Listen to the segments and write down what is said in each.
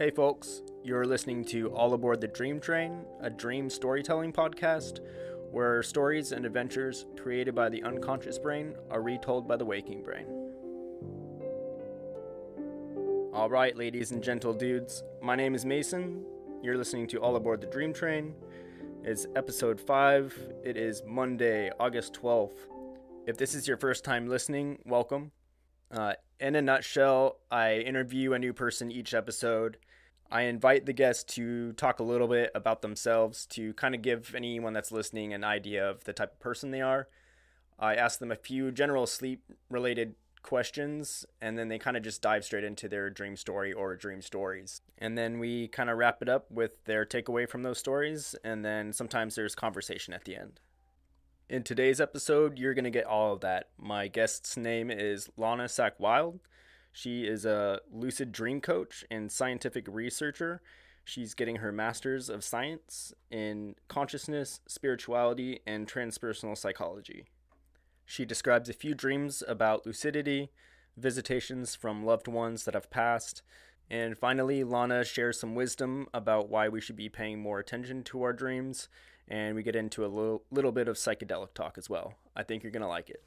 Hey folks, you're listening to All Aboard the Dream Train, a dream storytelling podcast where stories and adventures created by the unconscious brain are retold by the waking brain. Alright, ladies and gentle dudes, my name is Mason. You're listening to All Aboard the Dream Train. It's episode 5. It is Monday, August 12th. If this is your first time listening, welcome. In a nutshell, I interview a new person each episode. I invite the guests to talk a little bit about themselves to kind of give anyone that's listening an idea of the type of person they are. I ask them a few general sleep-related questions, and then they kind of just dive straight into their dream story or dream stories. And then we kind of wrap it up with their takeaway from those stories, and then sometimes there's conversation at the end. In today's episode, you're going to get all of that. My guest's name is Lana Sackwild. She is a lucid dream coach and scientific researcher. She's getting her master's of science in consciousness, spirituality, and transpersonal psychology. She describes a few dreams about lucidity, visitations from loved ones that have passed, and finally, Lana shares some wisdom about why we should be paying more attention to our dreams, and we get into a little bit of psychedelic talk as well. I think you're going to like it.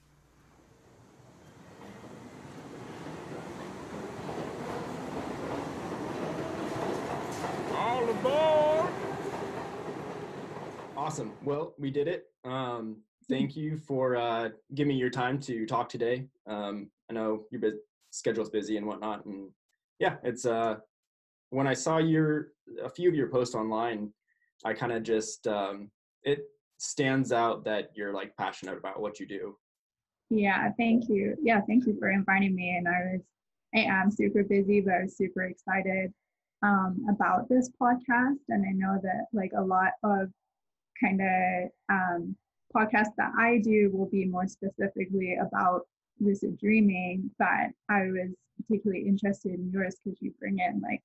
All aboard! Awesome. Well, we did it. Thank you for giving me your time to talk today. I know your schedule's busy and whatnot, and yeah, it's when I saw a few of your posts online, I kind of just it stands out that you're like passionate about what you do. Yeah, thank you. Yeah, thank you for inviting me. And I am super busy, but I was super excited about this podcast. And I know that like a lot of kind of podcasts that I do will be more specifically about lucid dreaming, but I was particularly interested in yours because you bring in like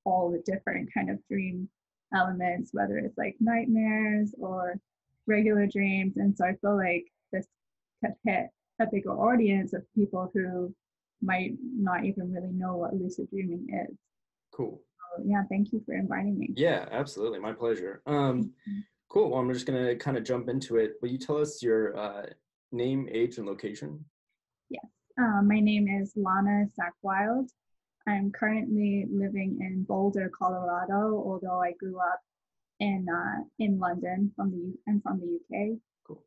all the different kind of dream elements, whether it's like nightmares or regular dreams. And so I feel like this could hit a bigger audience of people who might not even really know what lucid dreaming is. Cool. So, yeah, thank you for inviting me. Yeah, absolutely. My pleasure. Cool. Well, I'm just going to kind of jump into it. Will you tell us your name, age, and location? Yes. My name is Lana Sackwild. I'm currently living in Boulder, Colorado, although I grew up in London from the UK. Cool.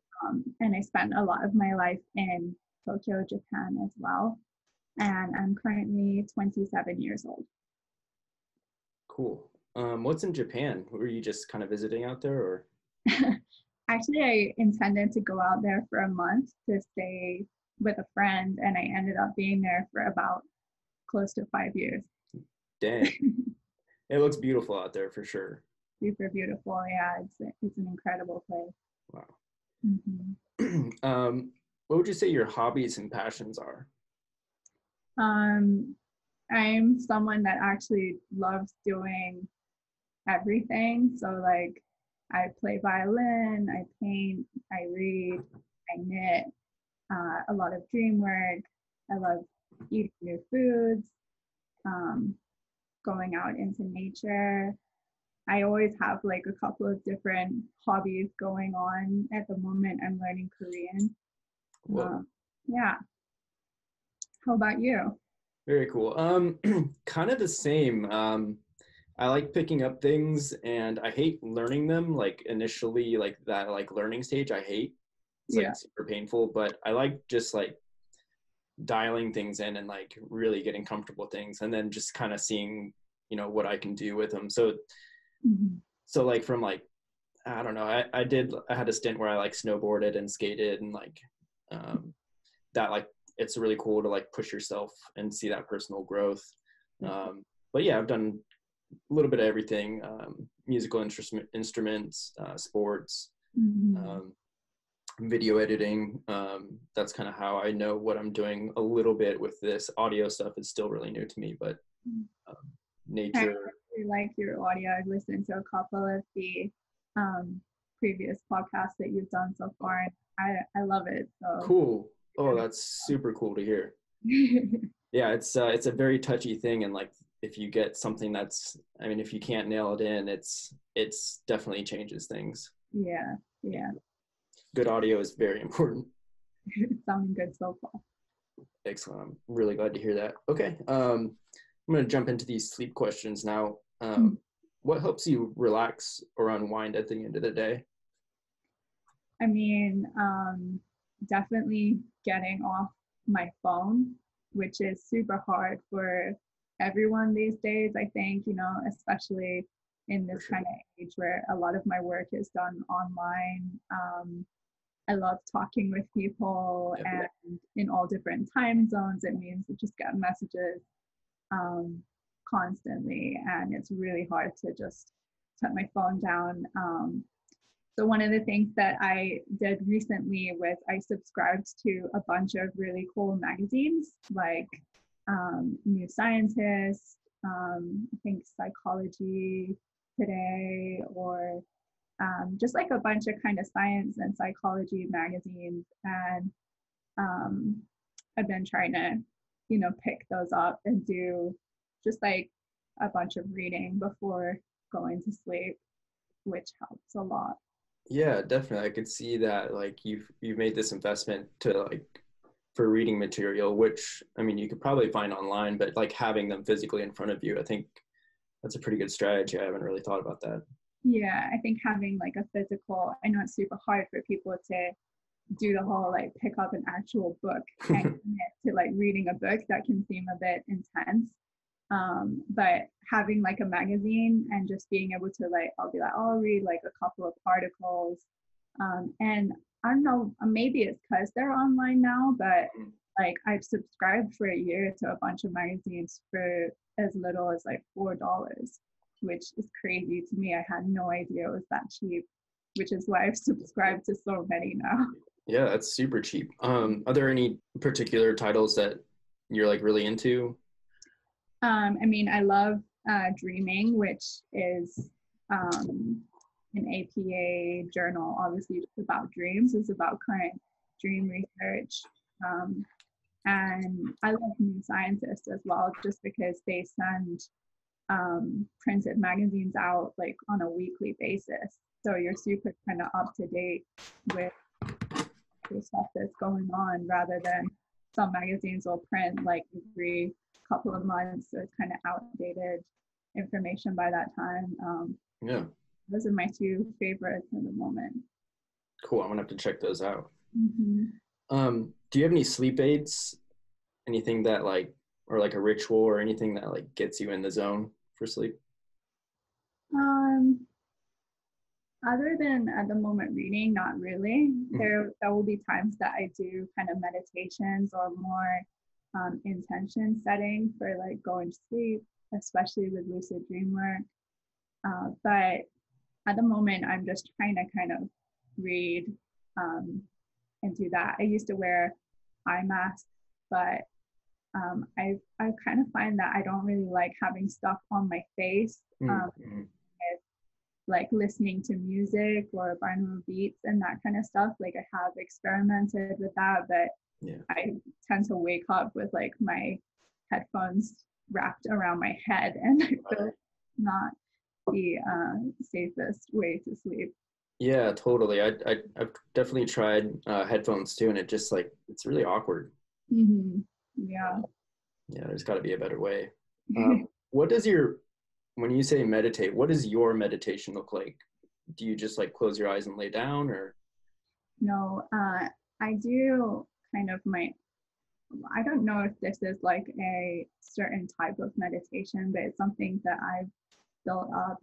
And I spent a lot of my life in Tokyo, Japan as well. And I'm currently 27 years old. Cool. What's in Japan? Were you just kind of visiting out there, or? Actually, I intended to go out there for a month to stay with a friend, and I ended up being there for about close to 5 years. Dang. It looks beautiful out there for sure. Super beautiful. Yeah, it's an incredible place. Wow. Mm-hmm. What would you say your hobbies and passions are? I'm someone that actually loves doing everything. So like I play violin, I paint, I read, I knit, a lot of dream work. I love eating new foods, going out into nature. I always have like a couple of different hobbies going on. At the moment, I'm learning Korean. Yeah. How about you? Very cool. Kind of the same. I like picking up things and I hate learning them. Like initially, like that, like learning stage, I hate. It's like super painful, but I like just like dialing things in and like really getting comfortable with things and then just kind of seeing, what I can do with them. So, so like from like, I don't know, I had a stint where I like snowboarded and skated and like, that like, it's really cool to like push yourself and see that personal growth. But yeah, I've done a little bit of everything, musical instruments, sports, video editing. That's kind of how I know what I'm doing a little bit with this. Audio stuff is still really new to me, but nature. I really like your audio. I've listened to a couple of the previous podcasts that you've done so far. I love it. So cool. Oh, that's super cool to hear. Yeah, it's a very touchy thing, and like if you get something that's, I mean, if you can't nail it in, it's definitely changes things. Yeah, yeah. Good audio is very important. Sounding good so far. Excellent. I'm really glad to hear that. Okay. I'm going to jump into these sleep questions now. What helps you relax or unwind at the end of the day? I mean, definitely getting off my phone, which is super hard for everyone these days, I think, you know, especially in this kind of age where a lot of my work is done online. I love talking with people, and in all different time zones. It means you just get messages constantly, and it's really hard to just put my phone down. So one of the things that I did recently was I subscribed to a bunch of really cool magazines like New Scientist, I think Psychology Today, or just like a bunch of kind of science and psychology magazines. And I've been trying to, you know, pick those up and do just like a bunch of reading before going to sleep, which helps a lot. Yeah, definitely. I could see that like you've made this investment to like for reading material, which I mean you could probably find online, but like having them physically in front of you, I think that's a pretty good strategy. I haven't really thought about that. Yeah, I think having like a physical, I know it's super hard for people to do the whole like pick up an actual book and commit to like reading a book. That can seem a bit intense. But having like a magazine and just being able to like, I'll be like, I'll read like a couple of articles. And I don't know, maybe it's because they're online now, but like I've subscribed for a year to a bunch of magazines for as little as like $4, which is crazy to me. I had no idea it was that cheap, which is why I've subscribed to so many now. Yeah, that's super cheap. Are there any particular titles that you're like really into? I mean, I love Dreaming, which is an APA journal, obviously about dreams. It's about current dream research. And I love New Scientist as well, just because they send printed magazines out like on a weekly basis. So you're super kind of up to date with the stuff that's going on, rather than some magazines will print like every couple of months. So it's kind of outdated information by that time. Yeah, Those are my two favorites in the moment. cool. I'm gonna have to check those out. Mm-hmm. Do you have any sleep aids? Anything that like, or like a ritual or anything that like gets you in the zone for sleep? Um, Other than at the moment reading, not really. There will be times that I do kind of meditations or more intention setting for like going to sleep, especially with lucid dream work. But at the moment, I'm just trying to kind of read and do that. I used to wear eye masks, but I kind of find that I don't really like having stuff on my face. Like listening to music or binaural beats and that kind of stuff. Like I have experimented with that, but I tend to wake up with like my headphones wrapped around my head, and I feel it's not the safest way to sleep. Yeah, totally. I've definitely tried headphones too, and it just like it's really awkward. Mm-hmm. Yeah. Yeah, there's got to be a better way. What does your when you say meditate, what does your meditation look like? Do you just like close your eyes and lay down, or? No, I do kind of I don't know if this is like a certain type of meditation, but it's something that I've built up,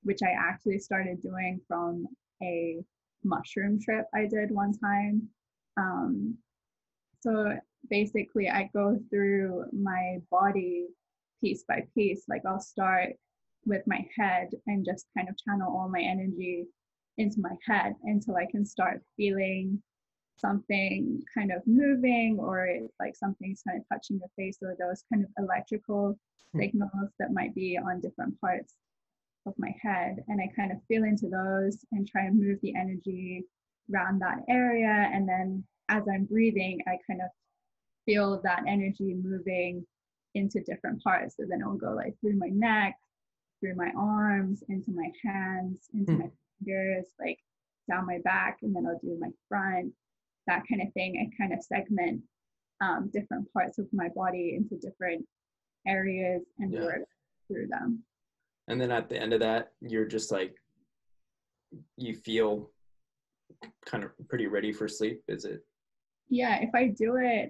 which I actually started doing from a mushroom trip I did one time. So basically, I go through my body piece by piece. Like I'll start with my head and just kind of channel all my energy into my head until I can start feeling something kind of moving, or like something's kind of touching your face, or those kind of electrical signals that might be on different parts of my head. And I kind of feel into those and try and move the energy around that area. And then as I'm breathing, I kind of feel that energy moving into different parts. So then it'll go like through my neck, through my arms, into my hands, into my fingers, like down my back, and then I'll do my front, that kind of thing, and kind of segment different parts of my body into different areas and work through them. And then at the end of that, you're just like, you feel kind of pretty ready for sleep, is it? Yeah, if I do it,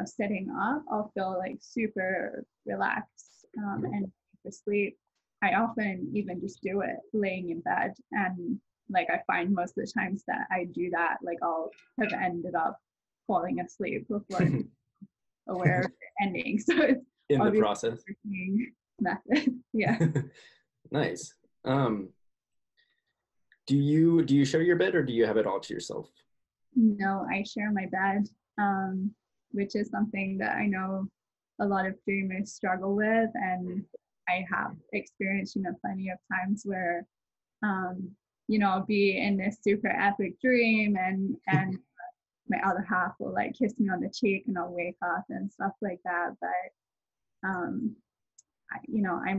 sitting up, I'll feel like super relaxed and for sleep. I often even just do it laying in bed, and like I find most of the times that I do that, like I'll have ended up falling asleep before I'm aware of the ending. So it's in the process method. Yeah. Nice. Do you share your bed, or do you have it all to yourself? No, I share my bed, which is something that I know a lot of dreamers struggle with, and I have experienced, plenty of times where, I'll be in this super epic dream, and my other half will like kiss me on the cheek, and I'll wake up and stuff like that. But I'm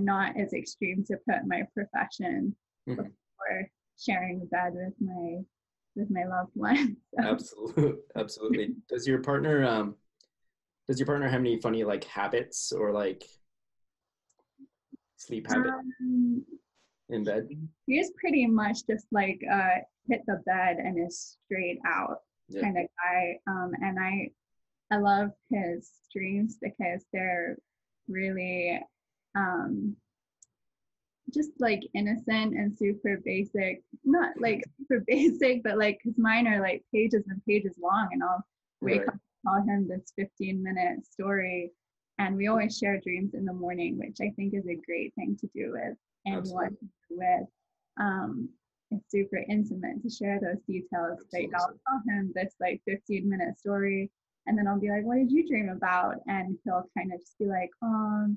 not as extreme to put my profession before sharing the bed with my loved one. So. Absolutely. Does your partner have any funny like habits or like sleep habits in bed? He is pretty much just like hit the bed and is straight out kind of guy. And I love his dreams because they're really just like innocent and super basic, not like super basic, but like because mine are like pages and pages long, and I'll wake up and tell him this 15-minute story, and we always share dreams in the morning, which I think is a great thing to do with anyone with. It's super intimate to share those details. But I'll tell him this like 15-minute story, and then I'll be like, what did you dream about? And he'll kind of just be like, I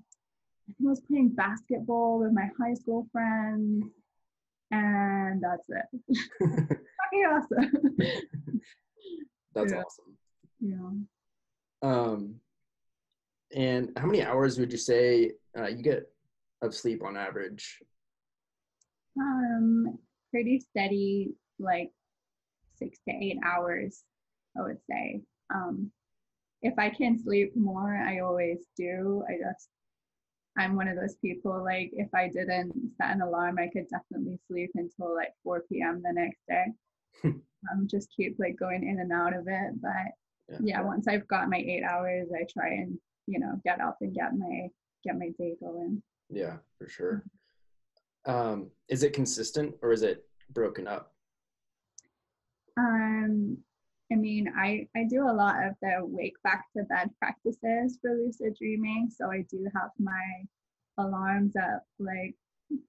think I was playing basketball with my high school friends, and that's it. Fucking awesome. That's awesome. Yeah. And how many hours would you say you get of sleep on average? Pretty steady, like 6 to 8 hours, I would say. If I can sleep more, I always do. I'm one of those people, like if I didn't set an alarm, I could definitely sleep until like 4 p.m. the next day. Just keep like going in and out of it. But yeah, once I've got my 8 hours, I try and, get up and get my day going. Yeah, for sure. Is it consistent or is it broken up? I mean, I do a lot of the wake back to bed practices for lucid dreaming. So I do have my alarms at like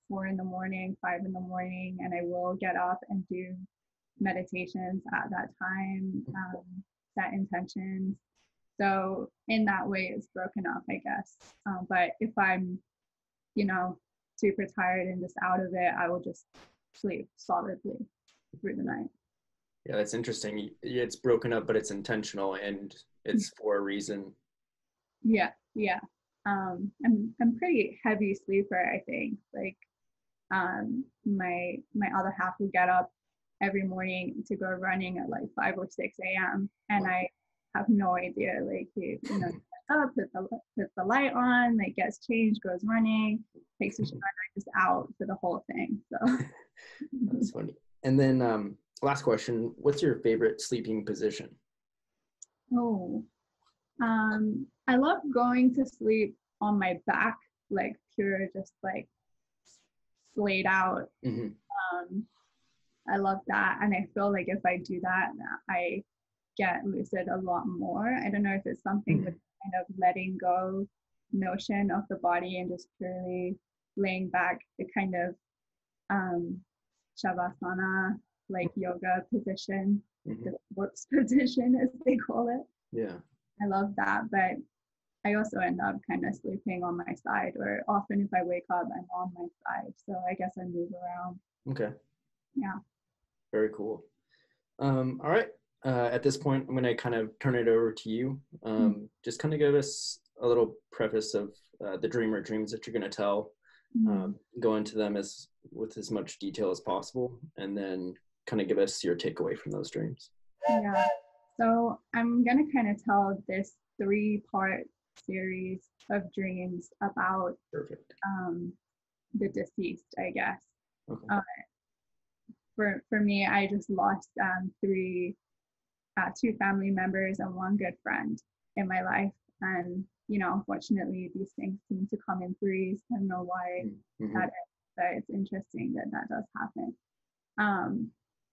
4 in the morning, 5 in the morning, and I will get up and do meditations at that time, set intentions. So in that way, it's broken up, I guess. But if I'm, super tired and just out of it, I will just sleep solidly through the night. Yeah, that's interesting. It's broken up, but it's intentional and it's for a reason. Yeah. I'm pretty heavy sleeper, I think. Like my other half will get up every morning to go running at like 5 or 6 a.m. and I have no idea. Like he, gets up, puts the light on, like gets changed, goes running, takes a shower, and I'm just out for the whole thing. So that's funny. And then last question, what's your favorite sleeping position? I love going to sleep on my back, like pure, just like laid out. I love that, and I feel like if I do that, I get lucid a lot more. I don't know if it's something with kind of letting go notion of the body and just purely laying back, the kind of shavasana, like yoga position, the corpse position as they call it. Yeah, I love that, but I also end up kind of sleeping on my side, or often if I wake up, I'm on my side. So I guess I move around. Okay. Yeah. Very cool. All right. At this point, I'm going to kind of turn it over to you. Just kind of give us a little preface of the dream or dreams that you're going to tell. Go into them with as much detail as possible, and then kind of give us your takeaway from those dreams. Yeah. So I'm going to kind of tell this 3-part series of dreams about Perfect. The deceased, I guess. Okay. For me, I just lost 2 family members and 1 good friend in my life. And, unfortunately, these things seem to come in threes. I don't know why that is, but it's interesting that does happen.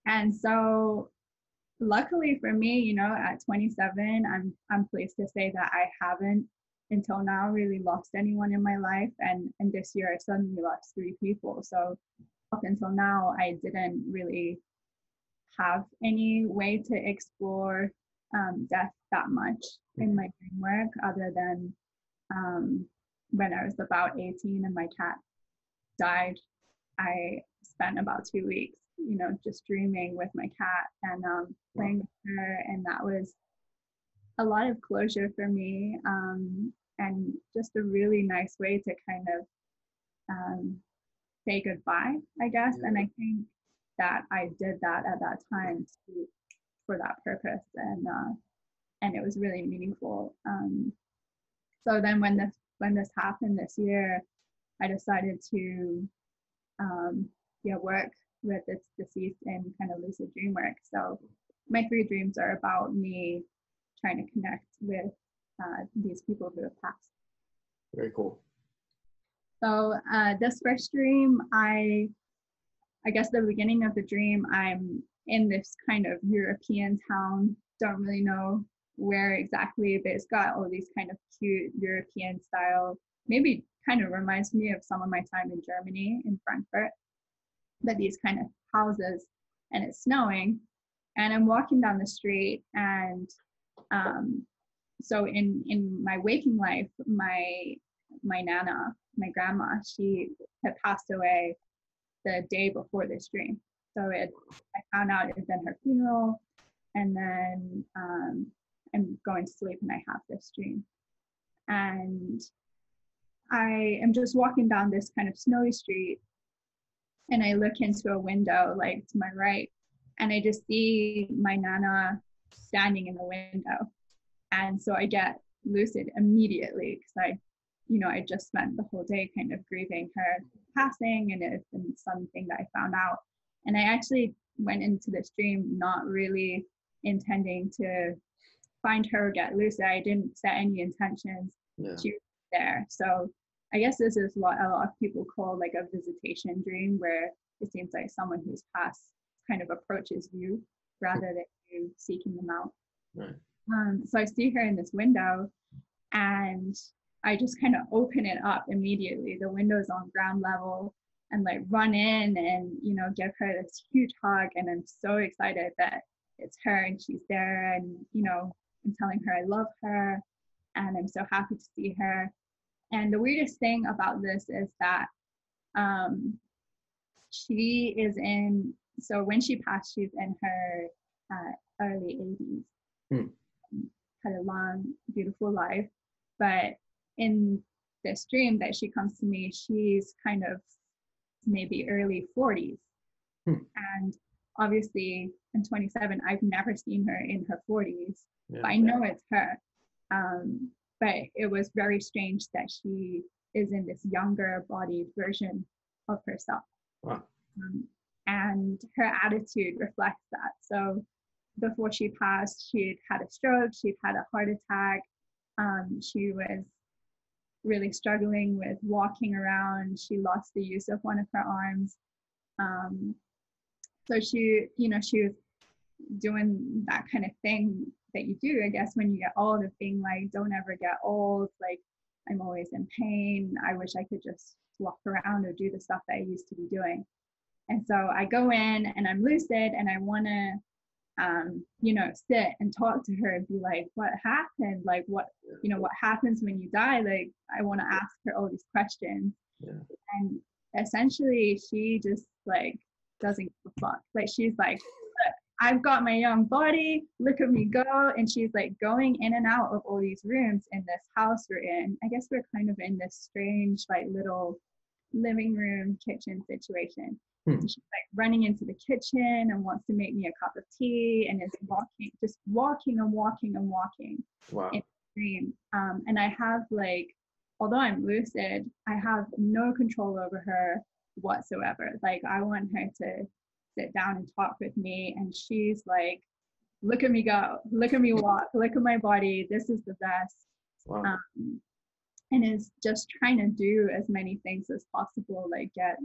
And so luckily for me, at 27, I'm pleased to say that I haven't until now really lost anyone in my life. And this year I suddenly lost 3 people. So up until now, I didn't really have any way to explore death that much in my dream work, other than when I was about 18 and my cat died. I spent about 2 weeks, just dreaming with my cat and playing with her, and that was a lot of closure for me, and just a really nice way to kind of say goodbye, I guess. And I think that I did that at that time for that purpose, and it was really meaningful. So then when this happened this year, I decided to work with its deceased in kind of lucid dream work. So my 3 dreams are about me trying to connect with these people who have passed. Very cool. So this first dream, I guess the beginning of the dream, I'm in this kind of European town. Don't really know where exactly, but it's got all these kind of cute European style, maybe kind of reminds me of some of my time in Germany, in Frankfurt, but these kind of houses, and it's snowing, and I'm walking down the street, and so in my waking life, my Nana, my grandma, she had passed away the day before this dream. So I found out it had been her funeral, and then I'm going to sleep and I have this dream. And I am just walking down this kind of snowy street, and I look into a window, like to my right, and I just see my Nana standing in the window. And so I get lucid immediately, because I just spent the whole day kind of grieving her passing, and it's been something that I found out. And I actually went into this dream not really intending to find her or get lucid. I didn't set any intentions. Yeah. She was there. So I guess this is what a lot of people call like a visitation dream, where it seems like someone who's passed kind of approaches you rather than you seeking them out. Right. So I see her in this window, and I just kind of open it up immediately. The window's on ground level, and like run in and, give her this huge hug. And I'm so excited that it's her and she's there. And, I'm telling her I love her and I'm so happy to see her. And the weirdest thing about this is that she is so when she passed, she's in her early 80s. Had a long, beautiful life. But in this dream that she comes to me, she's kind of maybe early 40s. And obviously, I'm 27. I've never seen her in her 40s, but I know it's her. But it was very strange that she is in this younger bodied version of herself. Wow. And her attitude reflects that. So before she passed, she'd had a stroke, she'd had a heart attack. She was really struggling with walking around. She lost the use of one of her arms. So she was doing that kind of thing that you do, I guess, when you get old, of being like, don't ever get old. Like, I'm always in pain. I wish I could just walk around or do the stuff that I used to be doing. And so I go in and I'm lucid, and I want to sit and talk to her and be like, what happened? Like, what happens when you die? Like, I want to ask her all these questions. Yeah. And essentially she just like doesn't give a fuck. Like, she's like, I've got my young body, look at me go. And she's like going in and out of all these rooms in this house we're in. I guess we're kind of in this strange, like little living room, kitchen situation. So she's like running into the kitchen and wants to make me a cup of tea and is walking, just walking and walking and walking. Wow. In the dream. And I have like, although I'm lucid, I have no control over her whatsoever. Like I want her to sit down and talk with me, and she's like, look at me go, look at me walk, look at my body, this is the best. Wow. And is just trying to do as many things as possible, like get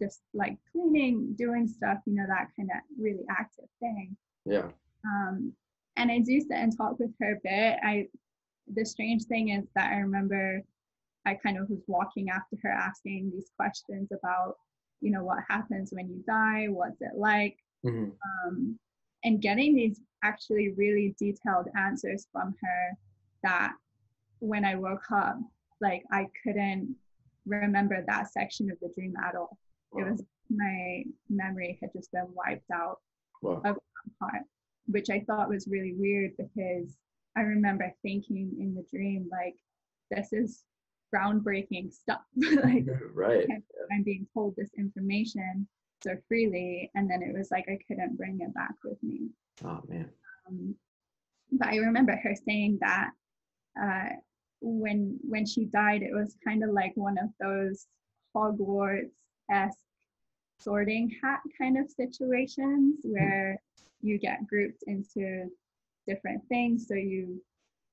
just like cleaning, doing stuff, you know, that kind of really active thing. Yeah. And I do sit and talk with her a bit. The strange thing is that I remember I kind of was walking after her asking these questions about, you know, what happens when you die, what's it like, and getting these actually really detailed answers from her that when I woke up, like I couldn't remember that section of the dream at all. Wow. It was, my memory had just been wiped out of that part, which I thought was really weird, because I remember thinking in the dream, like, this is groundbreaking stuff. Like, right. I'm being told this information so freely, and then it was like I couldn't bring it back with me. Oh man. But I remember her saying that when she died, it was kind of like one of those Hogwarts-esque sorting hat kind of situations where you get grouped into different things. So you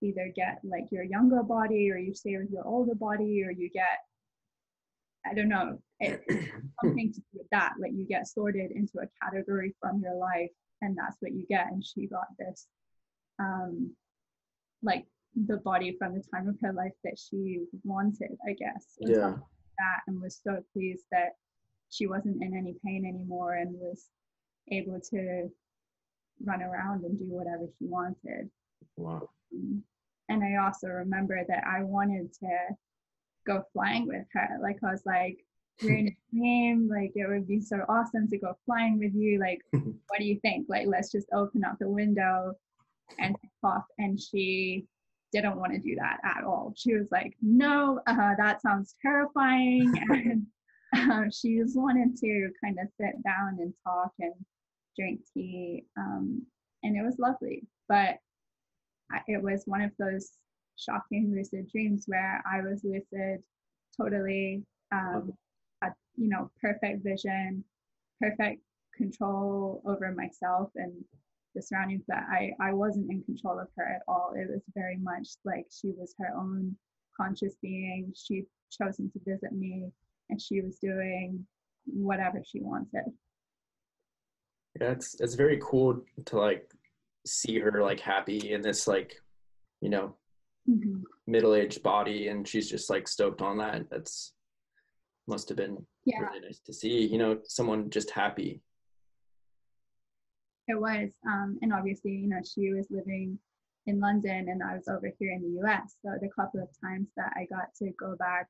either get like your younger body, or you stay with your older body, or you get, I don't know, something to do with that. Like you get sorted into a category from your life, and that's what you get. And she got this, like the body from the time of her life that she wanted, I guess. Or something like that, and was so pleased that she wasn't in any pain anymore and was able to run around and do whatever she wanted. Wow. And I also remember that I wanted to go flying with her. Like I was like, we're in a dream, like it would be so awesome to go flying with you. Like, what do you think? Like, let's just open up the window and take off. And she didn't want to do that at all. She was like, no, that sounds terrifying. And she just wanted to kind of sit down and talk and drink tea. And it was lovely. But it was one of those shocking lucid dreams where I was lucid, totally, had, you know, perfect vision, perfect control over myself and the surroundings, that I wasn't in control of her at all. It was very much like she was her own conscious being. She'd chosen to visit me, and she was doing whatever she wanted. Yeah, it's very cool to like see her like happy in this like, you know, middle-aged body, and she's just like stoked on that. That's must have been really nice to see, you know, someone just happy. It was, and obviously, you know, she was living in London and I was over here in the US. So the couple of times that I got to go back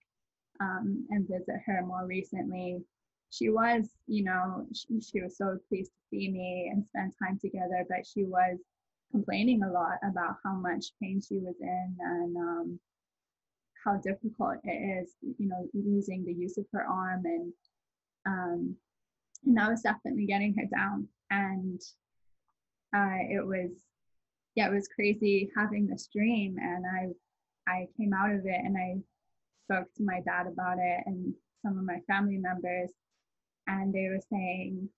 and visit her more recently, she was, you know, she was so pleased to see me and spend time together, but she was complaining a lot about how much pain she was in, and how difficult it is, you know, losing the use of her arm, and that was definitely getting her down. And it was crazy having this dream, and I came out of it and I spoke to my dad about it and some of my family members, and they were saying,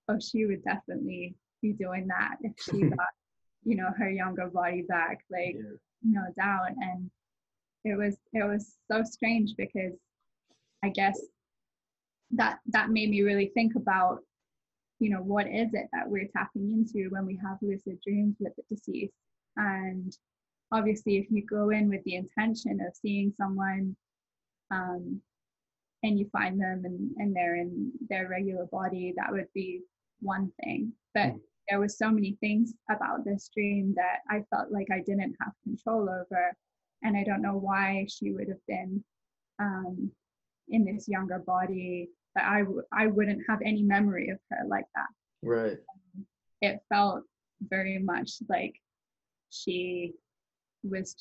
oh, she would definitely be doing that if she got, you know, her younger body back, like no doubt. And it was so strange, because I guess that made me really think about, you know, what is it that we're tapping into when we have lucid dreams with the deceased. And obviously if you go in with the intention of seeing someone, and you find them and they're in their regular body, that would be one thing. But there was so many things about this dream that I felt like I didn't have control over, and I don't know why she would have been in this younger body, but I wouldn't have any memory of her like that. Right. it felt very much like she was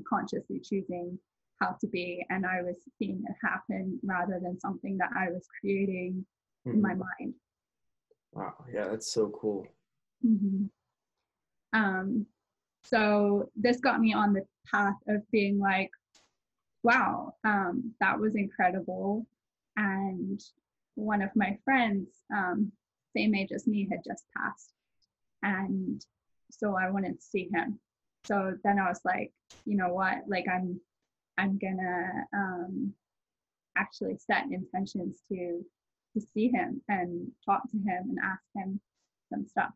consciously choosing how to be, and I was seeing it happen rather than something that I was creating in my mind. Wow, yeah, that's so cool. So this got me on the path of being like, wow, that was incredible. And one of my friends, same age as me, had just passed, and so I wanted to see him. So then I was like, you know what, like I'm gonna actually set intentions to see him and talk to him and ask him some stuff.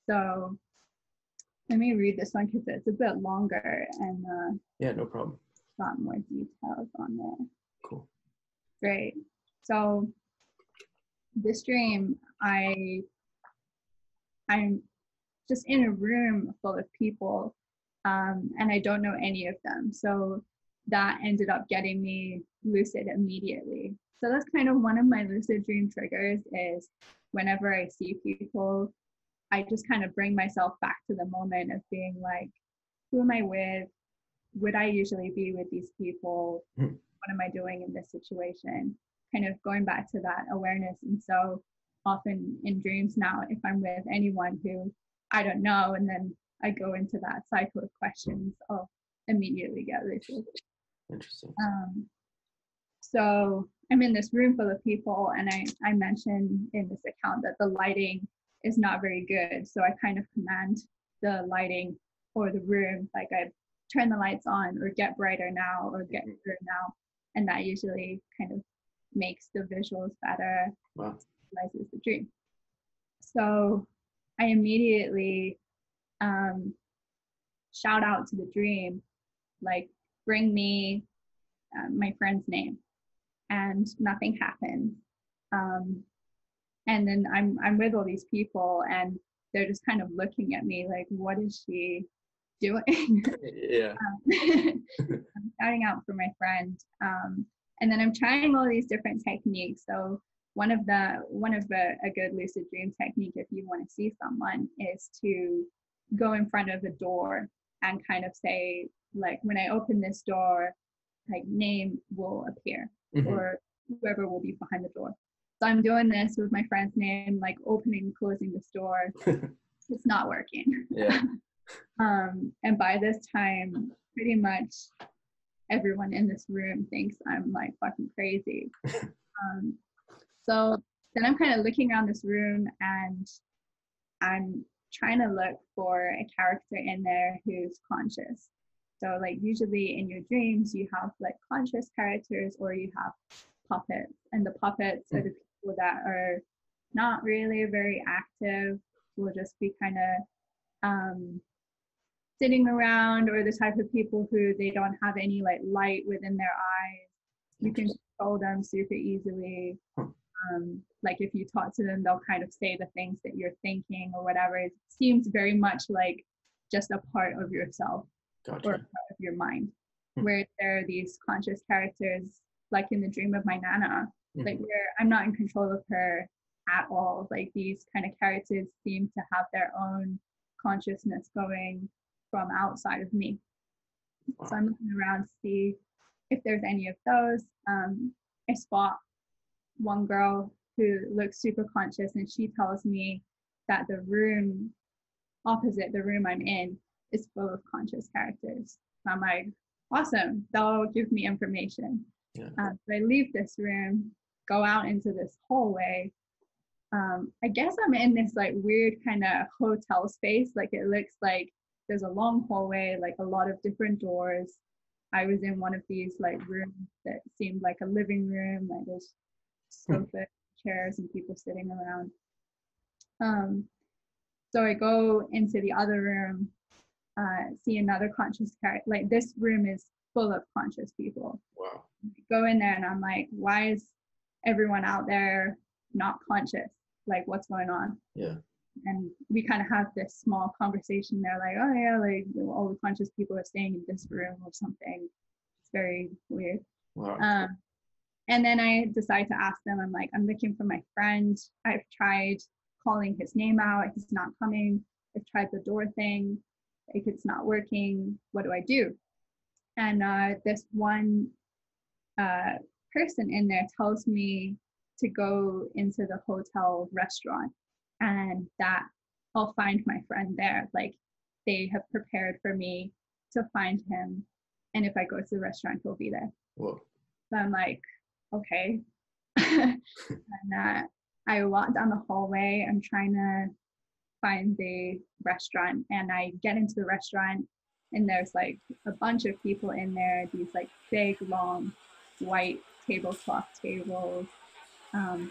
So let me read this one because it's a bit longer and yeah, no problem. got more details on there. Cool. Great. So this dream, I'm just in a room full of people, and I don't know any of them. So that ended up getting me lucid immediately. So that's kind of one of my lucid dream triggers, is whenever I see people, I just kind of bring myself back to the moment of being like, who am I with? Would I usually be with these people? What am I doing in this situation? Kind of going back to that awareness. And so often in dreams now, if I'm with anyone who I don't know, and then I go into that cycle of questions, I'll immediately get lucid. Interesting. So I'm in this room full of people, and I mentioned in this account that the lighting is not very good. So I kind of command the lighting or the room, like I turn the lights on, or get brighter now, or get clearer now. And that usually kind of makes the visuals better, realizes the dream. So I immediately shout out to the dream, like, bring me my friend's name, and nothing happens. And then I'm with all these people, and they're just kind of looking at me like, what is she doing? Yeah. I'm shouting out for my friend, and then I'm trying all these different techniques. So one of a good lucid dream technique, if you want to see someone, is to go in front of a door and kind of say, like, when I open this door, like, name will appear, or whoever will be behind the door. So I'm doing this with my friend's name, like opening and closing this door. It's not working. Yeah. And by this time, pretty much everyone in this room thinks I'm like fucking crazy. So then I'm kind of looking around this room, and I'm trying to look for a character in there who's conscious. So like usually in your dreams, you have like conscious characters, or you have puppets, and the puppets are the people that are not really very active, will just be kind of sitting around, or the type of people who they don't have any like light within their eyes. You can control them super easily. Like if you talk to them, they'll kind of say the things that you're thinking or whatever. It seems very much like just a part of yourself. Gotcha. Or a part of your mind. Where there are these conscious characters, like in the dream of my Nana, like where I'm not in control of her at all. Like these kind of characters seem to have their own consciousness going from outside of me. Wow. So I'm looking around to see if there's any of those. I spot one girl who looks super conscious, and she tells me that the room opposite the room I'm in is full of conscious characters. So I'm like, awesome, they'll give me information. Yeah. So I leave this room, go out into this hallway. I guess I'm in this like weird kind of hotel space. Like it looks like there's a long hallway, like a lot of different doors. I was in one of these like rooms that seemed like a living room. Like there's sofa, chairs, and people sitting around. So I go into the other room, see another conscious character. Like this room is full of conscious people. Wow. Go in there, and I'm like, why is everyone out there not conscious? Like, what's going on? Yeah. And we kind of have this small conversation there, like, oh yeah, like all the conscious people are staying in this room or something. It's very weird. Wow. And then I decide to ask them, I'm like, I'm looking for my friend. I've tried calling his name out. He's not coming. I've tried the door thing. Like, it's not working. What do I do? And this one person in there tells me to go into the hotel restaurant and that I'll find my friend there. Like, they have prepared for me to find him. And if I go to the restaurant, he'll be there. Whoa. So I'm like, okay. And I walk down the hallway. I'm trying to find the restaurant, and I get into the restaurant, and there's like a bunch of people in there, these like big, long, white tablecloth tables.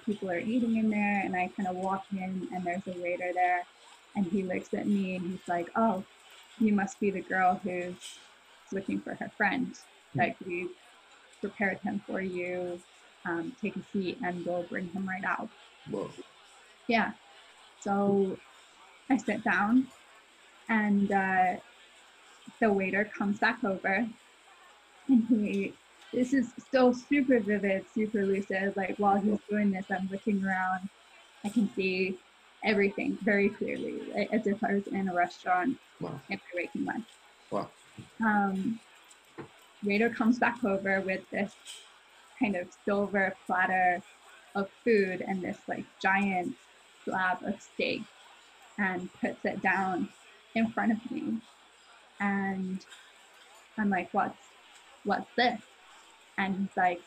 People are eating in there, and I kind of walk in, and there's a waiter there, and he looks at me, and he's like, "Oh, you must be the girl who's looking for her friend. Like, we prepared him for you. Take a seat, and we'll bring him right out." Whoa. Yeah. So I sit down, and the waiter comes back over, and this is still super vivid, super lucid. Like, while he's doing this, I'm looking around. I can see everything very clearly, as if I was in a restaurant. Wow. In my waking life. Wow. Waiter comes back over with this kind of silver platter of food and this like giant slab of steak, and puts it down in front of me. And I'm like, what's this? And he's like,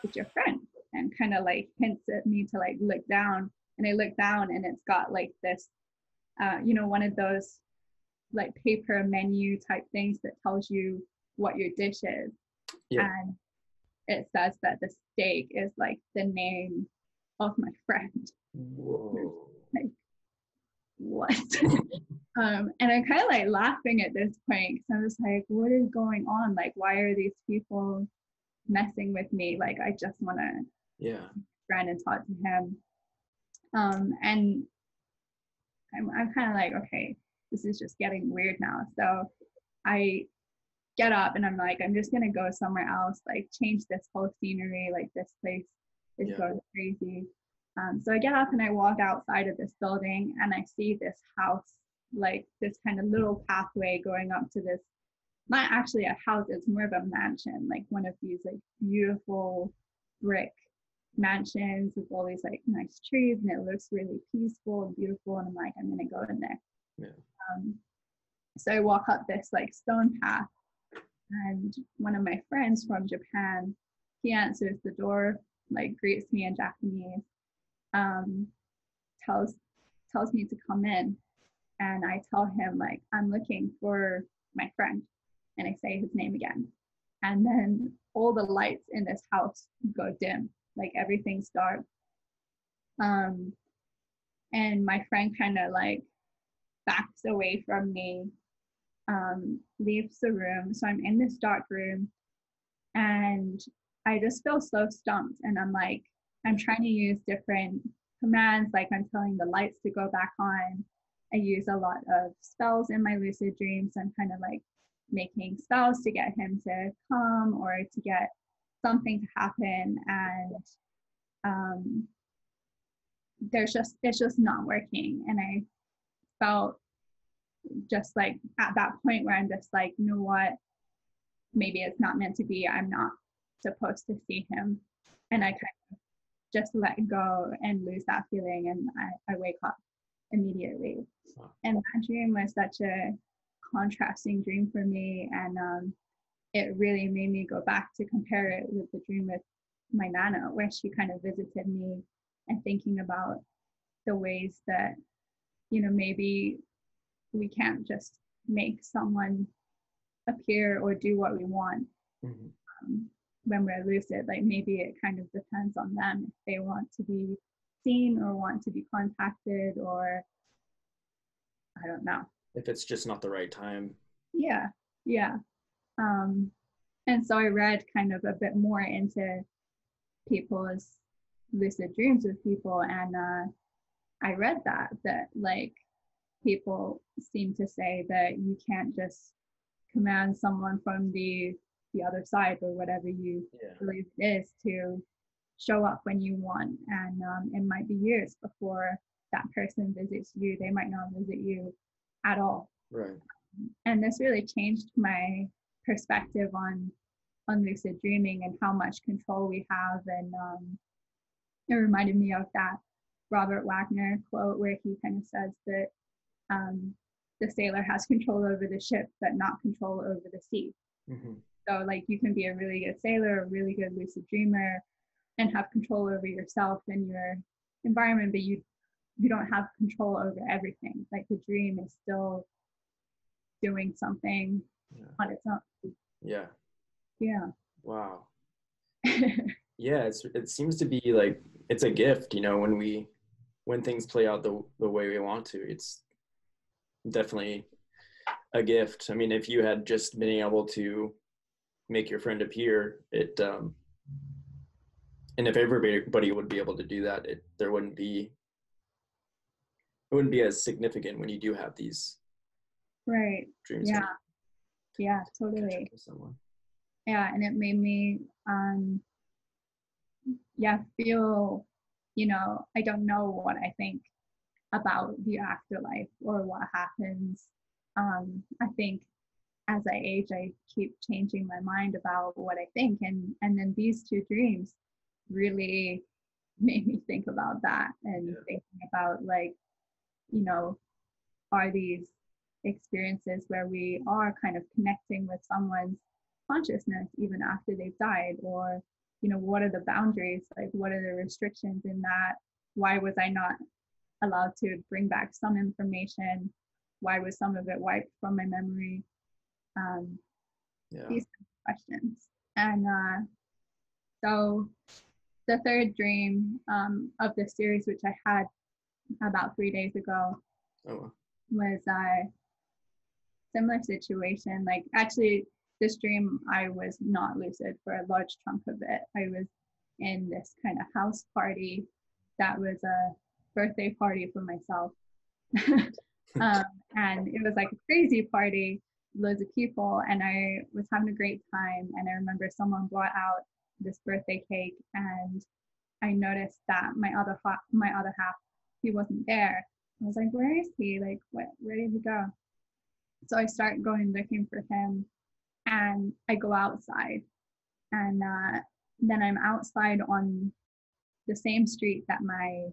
it's your friend, and kind of like hints at me to like look down. And I look down, and it's got like this, one of those like paper menu type things that tells you what your dish is. Yeah. And it says that the steak is like the name of my friend. Whoa. Like, what? And I'm kind of like laughing at this point, because I'm just like, what is going on? Like, why are these people messing with me? Like, I just want to friend and talk to him. And I'm kind of like, okay, this is just getting weird now. So I get up, and I'm like, I'm just gonna go somewhere else, like change this whole scenery. Like, this place is going crazy. So I get up, and I walk outside of this building, and I see this house, like this kind of little pathway going up to this, not actually a house, it's more of a mansion, like one of these like beautiful brick mansions with all these like nice trees, and it looks really peaceful and beautiful. And I'm like, I'm gonna go in there. So I walk up this like stone path, and one of my friends from Japan, he answers the door, like greets me in Japanese, tells me to come in. And I tell him, like, I'm looking for my friend, and I say his name again. And then all the lights in this house go dim, like everything's dark. And my friend kind of like backs away from me, leaves the room. So I'm in this dark room, and I just feel so stumped. And I'm like, I'm trying to use different commands, like I'm telling the lights to go back on. I use a lot of spells in my lucid dreams. I'm kind of like making spells to get him to come or to get something to happen. And it's just not working. And I felt just like at that point where I'm just like, you know what, maybe it's not meant to be. I'm not supposed to see him. And I kind of just let go and lose that feeling, and I wake up immediately. And that dream was such a contrasting dream for me, and it really made me go back to compare it with the dream with my Nana, where she kind of visited me, and thinking about the ways that, you know, maybe we can't just make someone appear or do what we want. When we're lucid, like maybe it kind of depends on them if they want to be seen or want to be contacted, or I don't know. If it's just not the right time. Yeah. And so I read kind of a bit more into people's lucid dreams with people, and I read that like people seem to say that you can't just command someone from the other side or whatever you believe it is to show up when you want, and it might be years before that person visits you, they might not visit you at all. Right. And this really changed my perspective on lucid dreaming and how much control we have. And it reminded me of that Robert Wagner quote where he kind of says that the sailor has control over the ship, but not control over the sea. Mm-hmm. So like you can be a really good sailor, a really good lucid dreamer, and have control over yourself and your environment, but you don't have control over everything. Like the dream is still doing something on its own. Yeah. Yeah. Wow. Yeah, it seems to be like it's a gift, you know, when things play out the way we want to. It's definitely a gift. I mean, if you had just been able to make your friend appear, and if everybody would be able to do that, it wouldn't be as significant when you do have these right dreams. Yeah, totally. Yeah, and it made me feel, you know, I don't know what I think about the afterlife or what happens. I think as I age, I keep changing my mind about what I think, and then these two dreams really made me think about that, and thinking about, like, you know, are these experiences where we are kind of connecting with someone's consciousness even after they've died, or, you know, what are the boundaries, like what are the restrictions in that? Why was I not allowed to bring back some information? Why was some of it wiped from my memory? These questions. And so the third dream of this series, which I had about 3 days ago, was a similar situation. Like, actually, this dream, I was not lucid for a large chunk of it. I was in this kind of house party that was a birthday party for myself. And it was like a crazy party, loads of people, and I was having a great time. And I remember someone brought out this birthday cake, and I noticed that my other half, he wasn't there. I was like, where is he? Like, where did he go? So I start going looking for him, and I go outside, and then I'm outside on the same street that my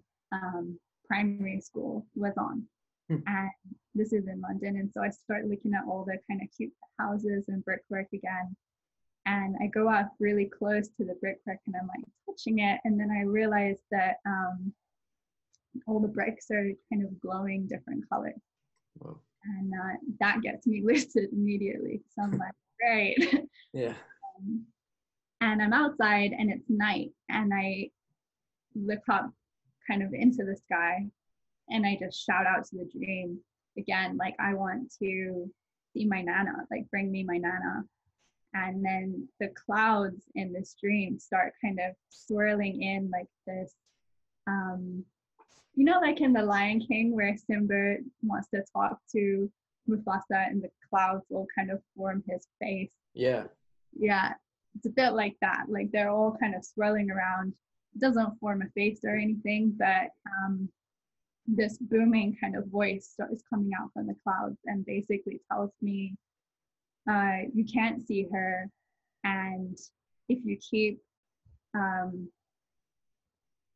primary school was on. And this is in London. And so I start looking at all the kind of cute houses and brickwork again. And I go up really close to the brickwork, and I'm like touching it. And then I realize that all the bricks are kind of glowing different colors. Whoa. And that gets me lucid immediately. So I'm like, great. Yeah. And I'm outside, and it's night, and I look up kind of into the sky, and I just shout out to the dream again, like, I want to see my Nana, like, bring me my Nana. And then the clouds in this dream start kind of swirling in like this, you know, like in The Lion King where Simba wants to talk to Mufasa and the clouds will kind of form his face. Yeah, it's a bit like that. Like, they're all kind of swirling around. It doesn't form a face or anything, but this booming kind of voice is coming out from the clouds and basically tells me, you can't see her, and if you keep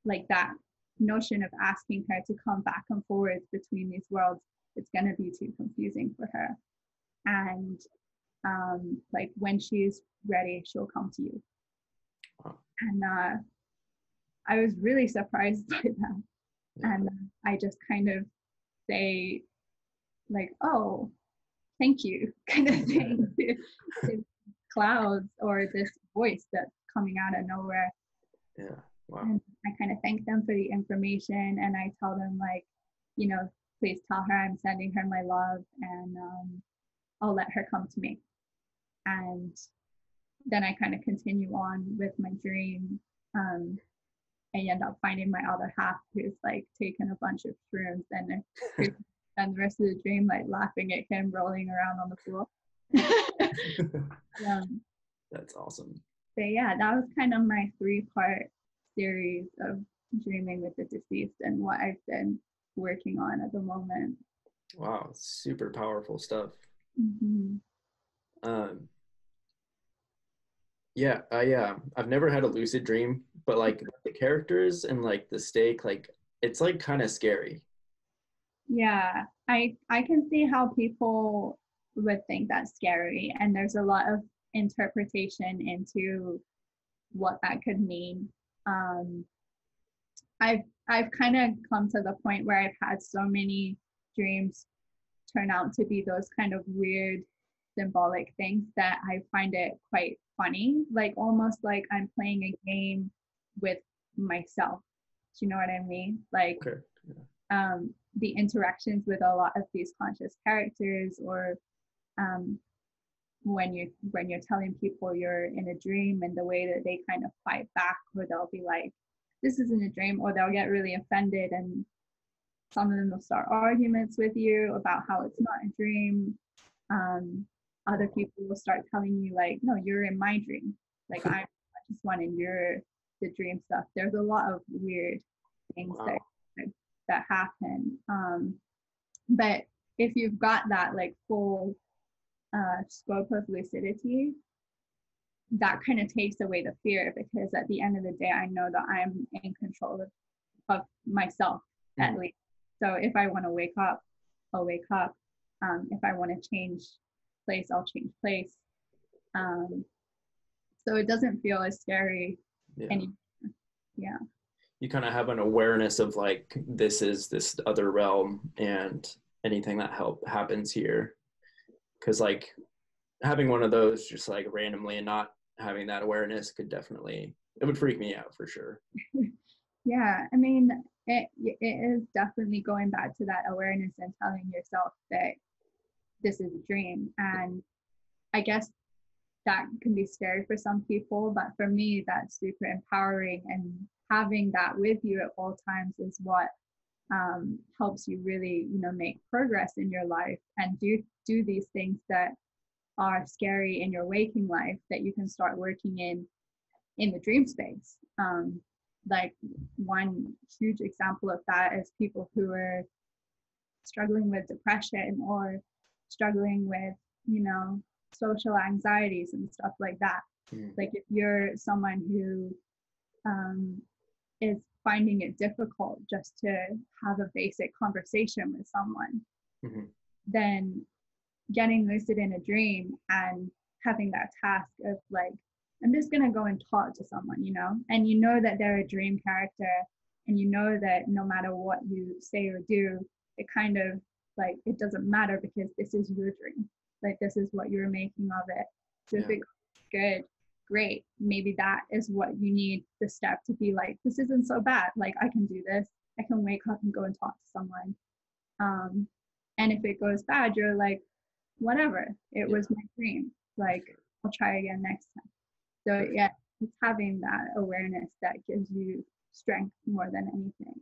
like that notion of asking her to come back and forwards between these worlds, it's going to be too confusing for her, and like, when she's ready, she'll come to you. And I was really surprised by that. And I just kind of say, like, oh, thank you, kind of thing, to clouds or this voice that's coming out of nowhere. Yeah. Wow. And I kind of thank them for the information, and I tell them, like, you know, please tell her I'm sending her my love, and I'll let her come to me. And then I kind of continue on with my dream. I end up finding my other half, who's like taken a bunch of shrooms, and spend the rest of the dream like laughing at him rolling around on the floor. That's awesome. But yeah, that was kind of my 3-part series of dreaming with the deceased and what I've been working on at the moment. Wow, super powerful stuff. Mm-hmm. Yeah, I've never had a lucid dream, but like the characters and like the stake, like it's like kind of scary. Yeah, I can see how people would think that's scary, and there's a lot of interpretation into what that could mean. Um, I've kind of come to the point where I've had so many dreams turn out to be those kind of weird symbolic things that I find it quite funny, like almost like I'm playing a game with myself. Do you know what I mean? Like Okay. the interactions with a lot of these conscious characters, or when you're telling people you're in a dream, and the way that they kind of fight back, or they'll be like, this isn't a dream, or they'll get really offended, and some of them will start arguments with you about how it's not a dream. Other people will start telling you like, no, you're in my dream, like I'm just one and you're the dream stuff. There's a lot of weird things Wow. that happen. But if you've got that like full scope of lucidity, that kind of takes away the fear, because at the end of the day, I know that I'm in control of myself, at least. So if I want to wake up, I'll wake up. If I want to change place, I'll change place. So it doesn't feel as scary anymore. Yeah. You kind of have an awareness of like, this is this other realm, and anything that happens here. Because like having one of those just like randomly and not having that awareness it would freak me out for sure. Yeah, I mean, it is definitely going back to that awareness and telling yourself that this is a dream. And I guess that can be scary for some people, but for me, that's super empowering. And having that with you at all times is what helps you really, make progress in your life, and do these things that are scary in your waking life, that you can start working in the dream space. Like one huge example of that is people who are struggling with depression, or struggling with, social anxieties and stuff like that. Like if you're someone who is finding it difficult just to have a basic conversation with someone, then getting lucid in a dream and having that task of like, I'm just going to go and talk to someone, and that they're a dream character, and that no matter what you say or do, it kind of like, it doesn't matter, because this is your dream. Like, this is what you're making of it. So if it goes good, great. Maybe that is what you need, the step to be like, this isn't so bad. Like, I can do this. I can wake up and go and talk to someone. And if it goes bad, you're like, whatever, it was my dream. Like, I'll try again next time. So yeah, it's having that awareness that gives you strength more than anything.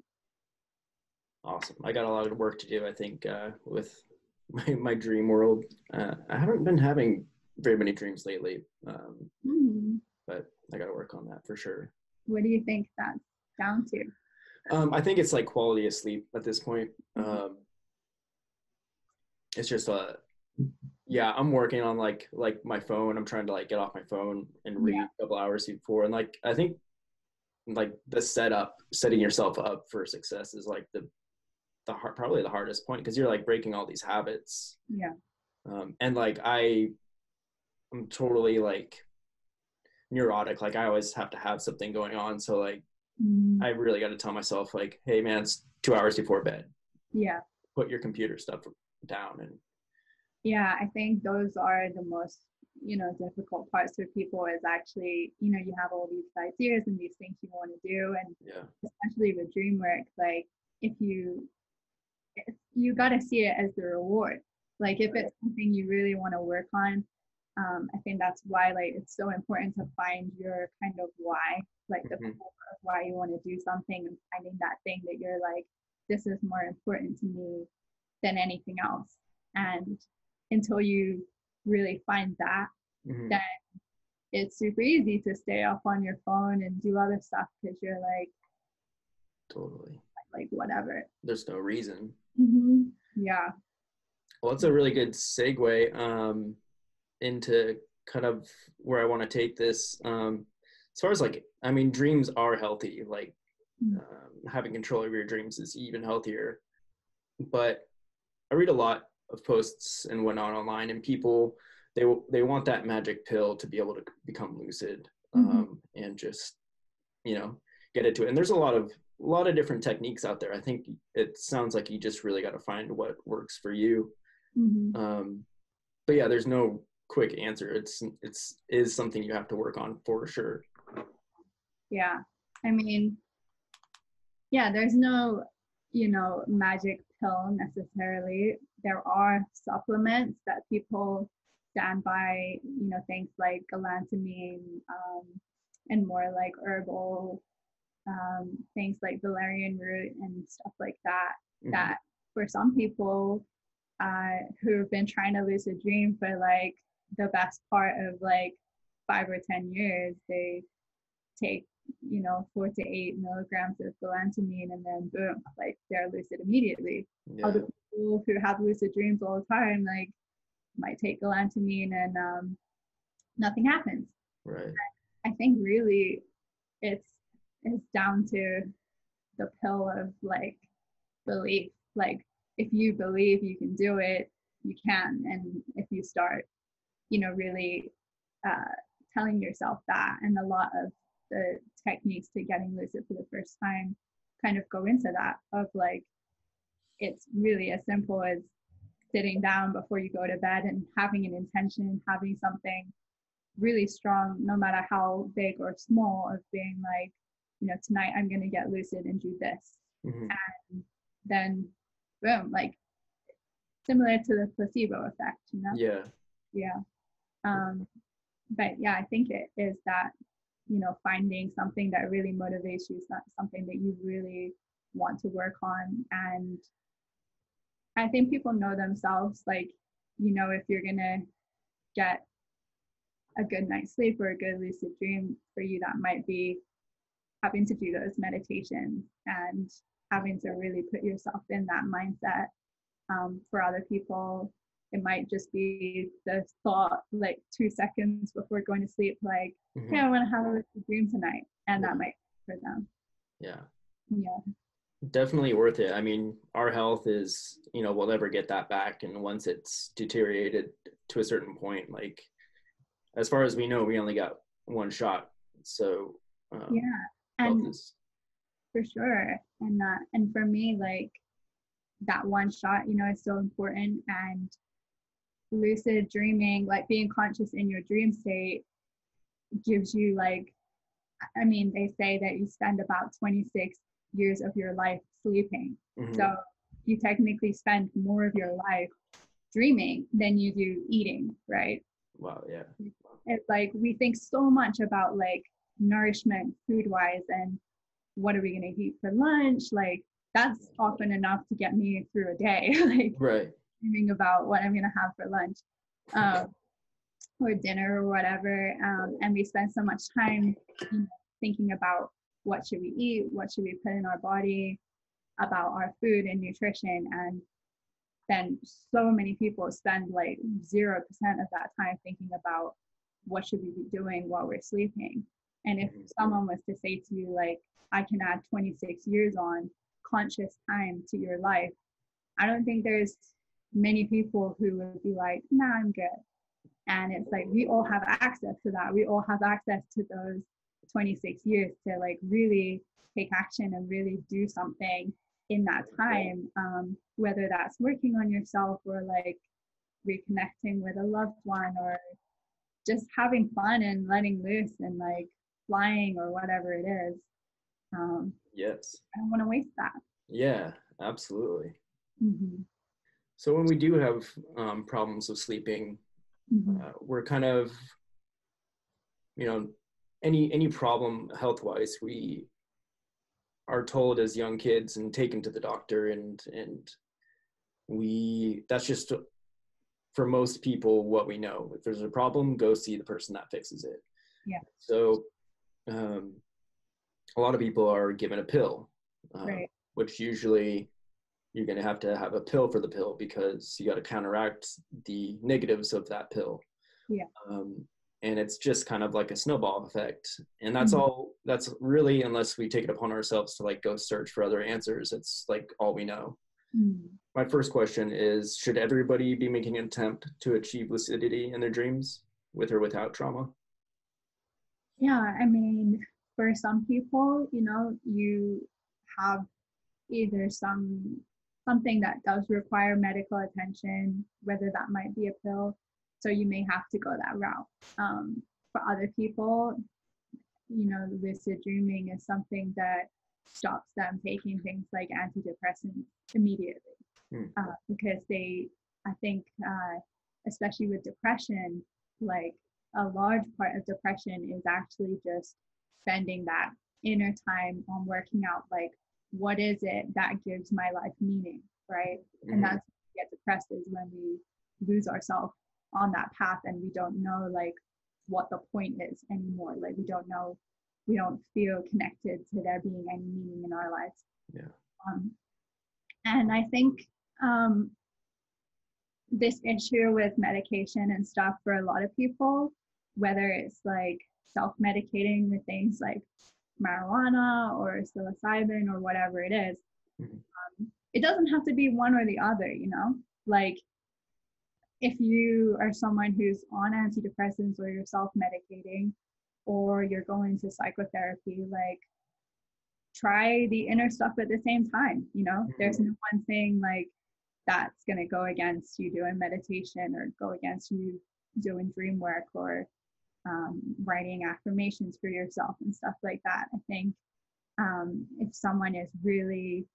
Awesome. I got a lot of work to do, I think, with my dream world. I haven't been having very many dreams lately, but I got to work on that for sure. What do you think that's down to? I think it's like quality of sleep at this point. It's just I'm working on like my phone. I'm trying to like get off my phone and read a couple hours before. And like, I think like the setting yourself up for success is like probably the hardest point, because you're like breaking all these habits. And like I'm totally like neurotic. Like I always have to have something going on. So like I really got to tell myself like, hey man, it's 2 hours before bed. Put your computer stuff down. And I think those are the most difficult parts for people, is actually, you have all these ideas and these things you want to do, and especially with dream work, like if you got to see it as the reward. Like if it's something you really want to work on, I think that's why like it's so important to find your kind of why, like the core of why you want to do something, and finding that thing that you're like, this is more important to me than anything else. And until you really find that, then it's super easy to stay up on your phone and do other stuff, because you're like, totally, like whatever. There's no reason. Yeah. Well, that's a really good segue into kind of where I want to take this. As far as like, I mean, dreams are healthy. Like having control over your dreams is even healthier. But I read a lot of posts and whatnot online, and people, they want that magic pill to be able to become lucid, and just, you know, get into it. And there's a lot of different techniques out there. I think it sounds like you just really got to find what works for you. But yeah, there's no quick answer. It's is something you have to work on for sure. Yeah. I mean, yeah, there's no, you know, magic pill necessarily. There are supplements that people stand by, you know, things like galantamine, and more like herbal things like valerian root and stuff like that. That for some people who've been trying to lucid dream for like the best part of like 5 or 10 years, they take, you know, 4 to 8 milligrams of galantamine, and then boom, like they're lucid immediately. Other people who have lucid dreams all the time, like, might take galantamine and nothing happens. Right. I think really it's down to the pill of like belief. Like if you believe you can do it, you can. And if you start, you know, really telling yourself that, and a lot of the techniques to getting lucid for the first time kind of go into that, of like, it's really as simple as sitting down before you go to bed and having an intention, having something really strong, no matter how big or small, of being like, you know, tonight I'm going to get lucid and do this. And then boom, like similar to the placebo effect, you know? But yeah, I think it is that, you know, finding something that really motivates you, something that you really want to work on. And I think people know themselves, like, you know, if you're gonna get a good night's sleep or a good lucid dream, for you that might be having to do those meditations and having to really put yourself in that mindset. For other people, it might just be the thought like 2 seconds before going to sleep, like, hey, I want to have a lucid dream tonight, and that might be for them. Yeah, definitely worth it. I mean, our health is, you know, we'll never get that back, and once it's deteriorated to a certain point, like, as far as we know, we only got one shot. So and for sure. And for me, like, that one shot, you know, is so important. And lucid dreaming, like being conscious in your dream state, gives you, like, I mean, they say that you spend about 26 years of your life sleeping. So you technically spend more of your life dreaming than you do eating, right? Wow. Yeah. It's like we think so much about like nourishment food wise, and what are we going to eat for lunch? Like, that's often enough to get me through a day. Like, right, dreaming about what I'm going to have for lunch or dinner or whatever. And we spend so much time, you know, thinking about what should we eat, what should we put in our body, about our food and nutrition. And then so many people spend like 0% of that time thinking about what should we be doing while we're sleeping. And if someone was to say to you, like, I can add 26 years on conscious time to your life, I don't think there's many people who would be like, nah, I'm good. And it's like, we all have access to that. We all have access to those 26 years to like really take action and really do something in that time, whether that's working on yourself or like reconnecting with a loved one, or just having fun and letting loose and like flying or whatever it is. Yes. I don't want to waste that. Yeah, absolutely. So when we do have problems with sleeping, we're kind of, you know, any problem health-wise, we are told as young kids and taken to the doctor, and that's just, for most people, what we know. If there's a problem, go see the person that fixes it. Yeah. So a lot of people are given a pill. Right. which usually you're going to have a pill for the pill because you got to counteract the negatives of that pill. Yeah. And it's just kind of like a snowball effect. And that's all, that's really, unless we take it upon ourselves to like go search for other answers, it's like all we know. My first question is, should everybody be making an attempt to achieve lucidity in their dreams with or without trauma? Yeah, I mean, for some people, you know, you have either something that does require medical attention, whether that might be a pill, so you may have to go that route. For other people, you know, lucid dreaming is something that stops them taking things like antidepressants immediately, because I think, especially with depression, like a large part of depression is actually just spending that inner time on working out, like, what is it that gives my life meaning, right? And that's when we get depressed, is when we lose ourselves on that path and we don't know like what the point is anymore. Like we don't feel connected to there being any meaning in our lives. And I think this issue with medication and stuff for a lot of people, whether it's like self-medicating with things like marijuana or psilocybin or whatever it is, it doesn't have to be one or the other, you know? Like if you are someone who's on antidepressants or you're self-medicating or you're going to psychotherapy, like try the inner stuff at the same time, you know? There's no one thing like that's going to go against you doing meditation or go against you doing dream work or writing affirmations for yourself and stuff like that. I think if someone is really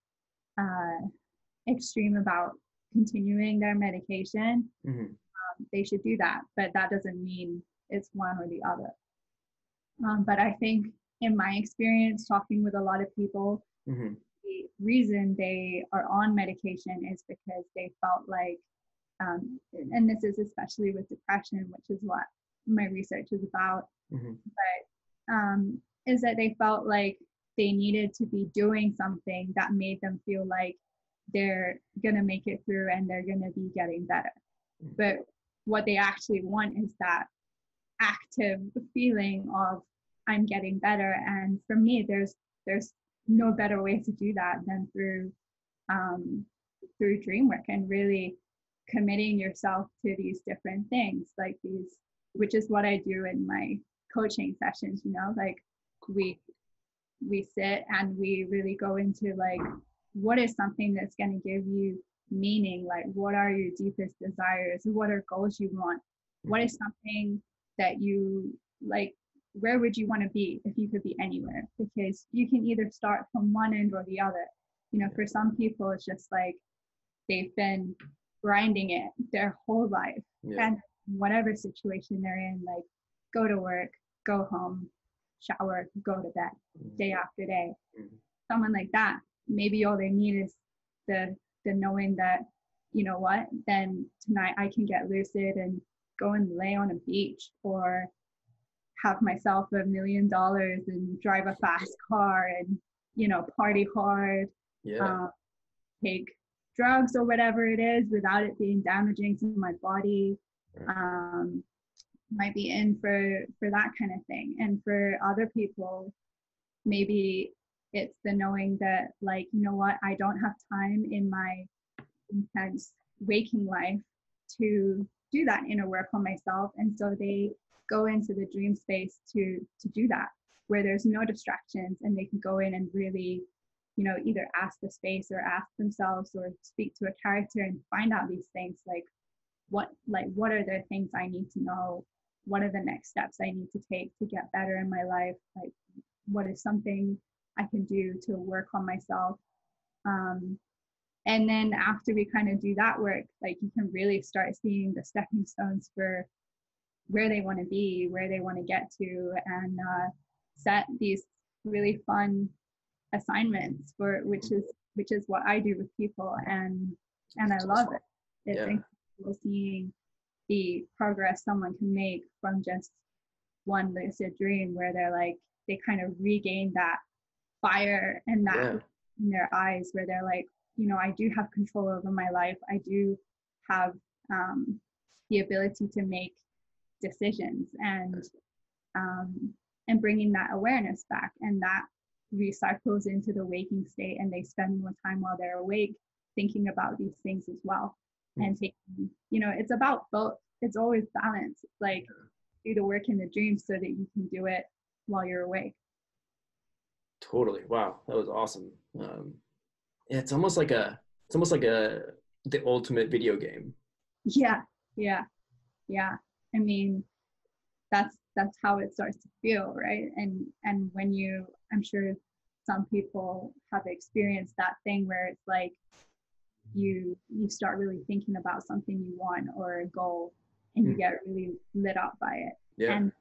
extreme about continuing their medication, they should do that. But that doesn't mean it's one or the other. But I think in my experience talking with a lot of people, the reason they are on medication is because they felt like, and this is especially with depression, which is what my research is about, but is that they felt like they needed to be doing something that made them feel like they're gonna make it through and they're gonna be getting better. But what they actually want is that active feeling of I'm getting better. And for me, there's no better way to do that than through dream work and really committing yourself to these different things, like these, which is what I do in my coaching sessions, you know, like we sit and we really go into like, what is something that's going to give you meaning? Like, what are your deepest desires? What are goals you want? What is something that you like? Where would you want to be if you could be anywhere? Because you can either start from one end or the other. You know, for some people, it's just like they've been grinding it their whole life. And whatever situation they're in, like go to work, go home, shower, go to bed, day after day. Someone like that, maybe all they need is the knowing that, you know what, then tonight I can get lucid and go and lay on a beach or have myself $1 million and drive a fast car and, you know, party hard, take drugs or whatever it is without it being damaging to my body. Might be in for that kind of thing. And for other people, maybe it's the knowing that, like, you know what, I don't have time in my intense waking life to do that inner work on myself. And so they go into the dream space to do that, where there's no distractions and they can go in and really, you know, either ask the space or ask themselves or speak to a character and find out these things, like what are the things I need to know? What are the next steps I need to take to get better in my life? Like, what is something I can do to work on myself? And then after we kind of do that work, like you can really start seeing the stepping stones for where they want to be, where they want to get to, and set these really fun assignments for which is what I do with people, and I love it. It's incredible seeing the progress someone can make from just one lucid dream, where they're like, they kind of regain that fire and that in their eyes where they're like, you know, I do have control over my life. I do have the ability to make decisions, and bringing that awareness back, and that recycles into the waking state, and they spend more time while they're awake thinking about these things as well. And taking, you know, it's about both. It's always balance. Like, do the work in the dream so that you can do it while you're awake. Totally. Wow, that was awesome. Yeah, it's almost like the ultimate video game. Yeah. I mean, that's how it starts to feel, right? And when I'm sure some people have experienced that thing where it's like you start really thinking about something you want or a goal, and you get really lit up by it. Yeah. And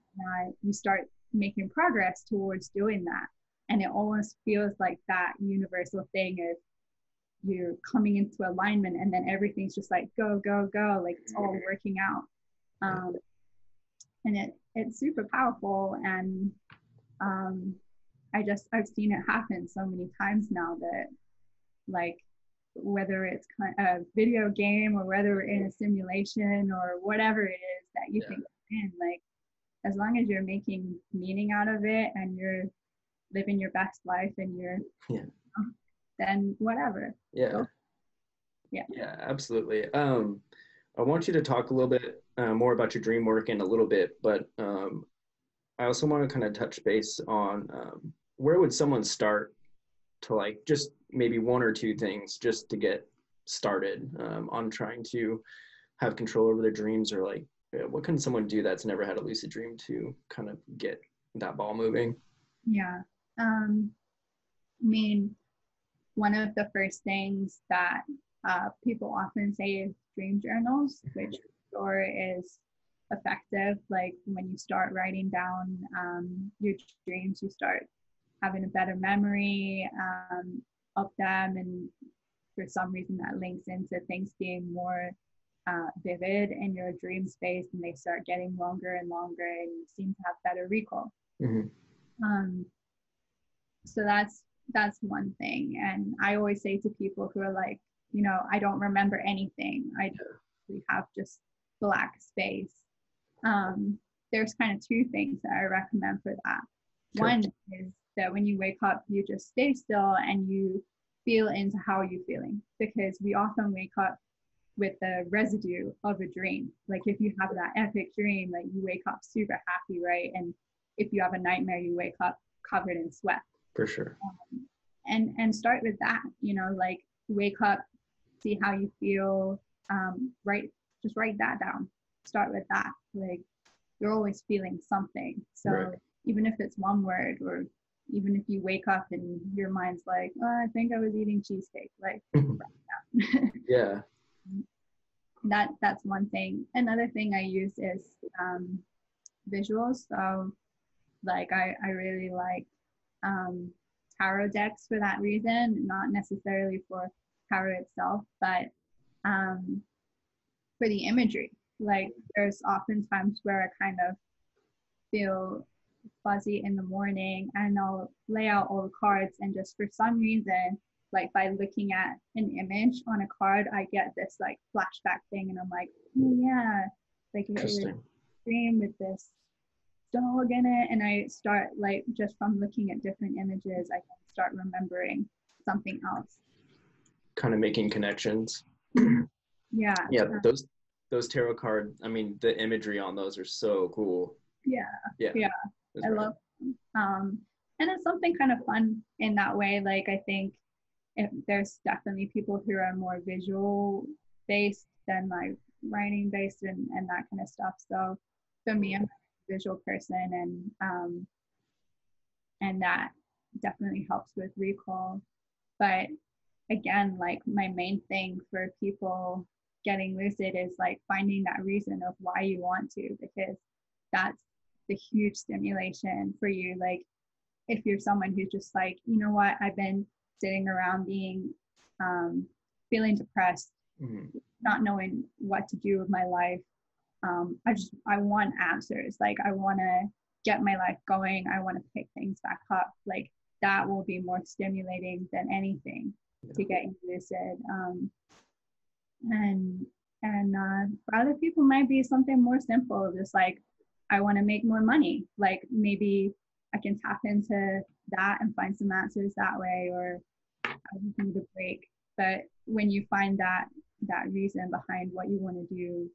you start making progress towards doing that, and it almost feels like that universal thing of you're coming into alignment, and then everything's just like go, like it's all working out. And it's super powerful. And I've seen it happen so many times now that, like, whether it's kind of a video game or whether we're in a simulation or whatever it is that you think you're in, like, as long as you're making meaning out of it and you're living your best life and you're then whatever. Yeah, absolutely. I want you to talk a little bit more about your dream work in a little bit, but I also want to kind of touch base on where would someone start to, like, just maybe one or two things just to get started on trying to have control over their dreams, or like what can someone do that's never had a lucid dream to kind of get that ball moving? I mean, one of the first things that people often say is dream journals, which sure is effective. Like, when you start writing down your dreams, you start having a better memory of them, and for some reason that links into things being more vivid in your dream space, and they start getting longer and longer, and you seem to have better recall. So that's one thing. And I always say to people who are like, you know, I don't remember anything, we have just black space, there's kind of two things that I recommend for that. One is that when you wake up, you just stay still and you feel into how you're feeling, because we often wake up with the residue of a dream. Like, if you have that epic dream, like, you wake up super happy, right? And if you have a nightmare, you wake up covered in sweat. For sure. And start with that, you know, like, wake up, see how you feel, just write that down. Start with that. Like, you're always feeling something. So even if it's one word, or even if you wake up and your mind's like, oh, I think I was eating cheesecake, like, write it down. That's one thing. Another thing I use is visuals. So, like, I really like tarot decks for that reason, not necessarily for tarot itself, but for the imagery. Like, there's often times where I kind of feel fuzzy in the morning, and I'll lay out all the cards, and just for some reason, like, by looking at an image on a card, I get this like flashback thing, and I'm like, oh yeah, like, it was a dream with this dog in it, and I start, like, just from looking at different images, I can start remembering something else, kind of making connections. Yeah, those tarot cards, I mean, the imagery on those are so cool. I love them. And it's something kind of fun in that way. Like, I think if there's definitely people who are more visual based than like writing based and that kind of stuff. So for me, I'm a visual person, and that definitely helps with recall. But again, like, my main thing for people getting lucid is like finding that reason of why you want to, because that's the huge stimulation for you. Like, if you're someone who's just like, you know what, I've been sitting around being feeling depressed, not knowing what to do with my life, I want answers. Like, I want to get my life going, I want to pick things back up. Like, that will be more stimulating than anything to get you lucid. And for other people might be something more simple, just like, I want to make more money. Like maybe I can tap into that and find some answers that way, or I just need a break. But when you find that reason behind what you want to do,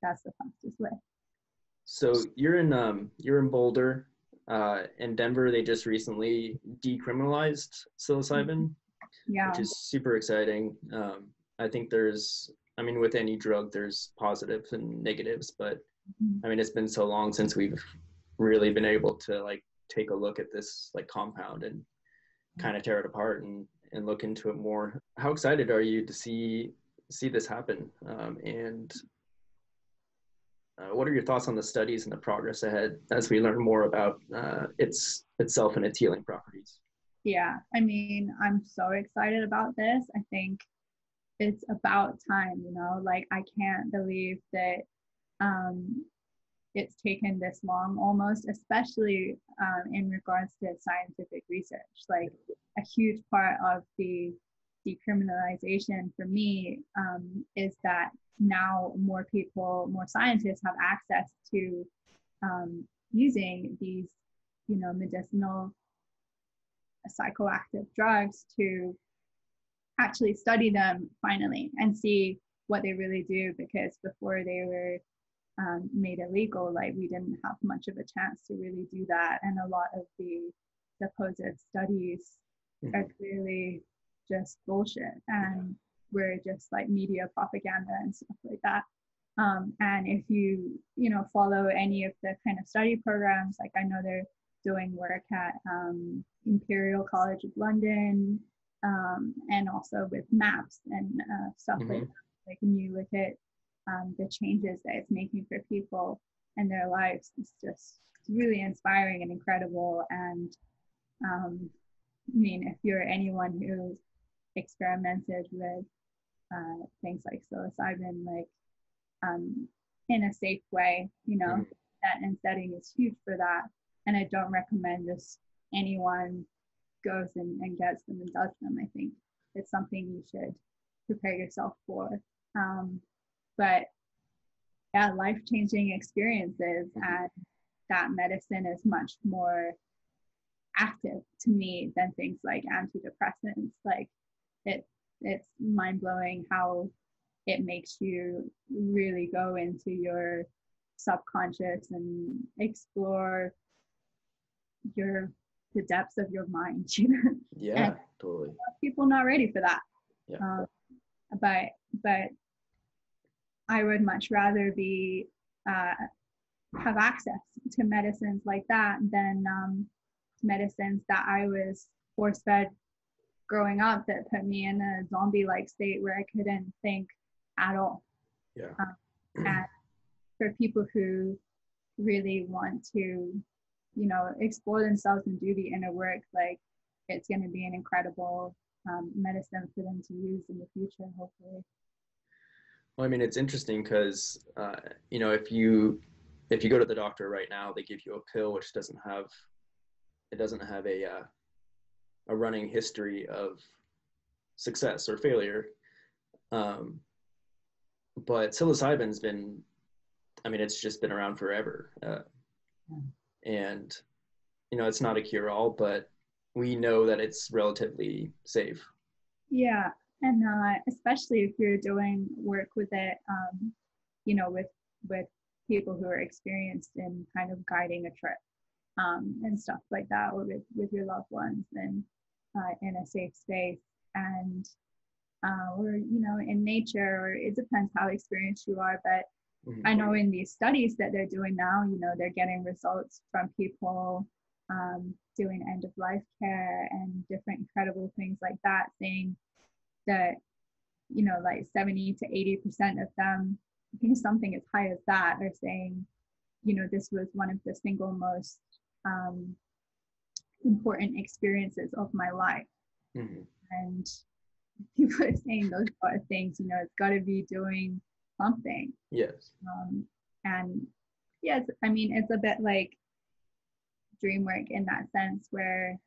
that's the fastest way. So you're in Boulder. In Denver, they just recently decriminalized psilocybin, Yeah. which is super exciting. I think with any drug, there's positives and negatives, but it's been so long since we've really been able to like take a look at this like compound and kind of tear it apart and look into it more. How excited are you to see this happen? And what are your thoughts on the studies and the progress ahead as we learn more about itself and its healing properties? Yeah, I'm so excited about this. I think it's about time, like I can't believe that it's taken this long almost, especially in regards to scientific research. Like a huge part of the decriminalization for me is that now more scientists have access to using these, medicinal psychoactive drugs to actually study them finally and see what they really do, because before they were made illegal, like we didn't have much of a chance to really do that, and a lot of the supposed studies are clearly just bullshit and we're just like media propaganda and stuff like that. And if you follow any of the kind of study programs, like I know they're doing work at Imperial College of London, and also with MAPS and stuff like that. Like when you look at the changes that it's making for people and their lives, it's just really inspiring and incredible. And if you're anyone who's experimented with things like psilocybin, like in a safe way, that and setting is huge for that. And I don't recommend just anyone goes and gets them and does them. I think it's something you should prepare yourself for. But yeah, life-changing experiences, and that medicine is much more active to me than things like antidepressants. Like it's mind-blowing how it makes you really go into your subconscious and explore the depths of your mind. Yeah, and totally. People not ready for that. Yeah. But I would much rather be have access to medicines like that than medicines that I was force fed growing up that put me in a zombie-like state where I couldn't think at all. Yeah. And for people who really want to, explore themselves and do the inner work, like it's going to be an incredible medicine for them to use in the future, hopefully. Well, it's interesting because, if you go to the doctor right now, they give you a pill which doesn't have a running history of success or failure. But psilocybin's been, it's just been around forever. And, it's not a cure-all, but we know that it's relatively safe. Yeah. And especially if you're doing work with it, with people who are experienced in kind of guiding a trip and stuff like that, or with your loved ones, and in a safe space, and or in nature, or it depends how experienced you are. But I know in these studies that they're doing now, they're getting results from people doing end of life care and different incredible things like that, saying that like 70 to 80% of them, I think something as high as that, are saying this was one of the single most important experiences of my life. And people are saying those sort of things, it's got to be doing something. Yes. And yes, it's a bit like dream work in that sense, where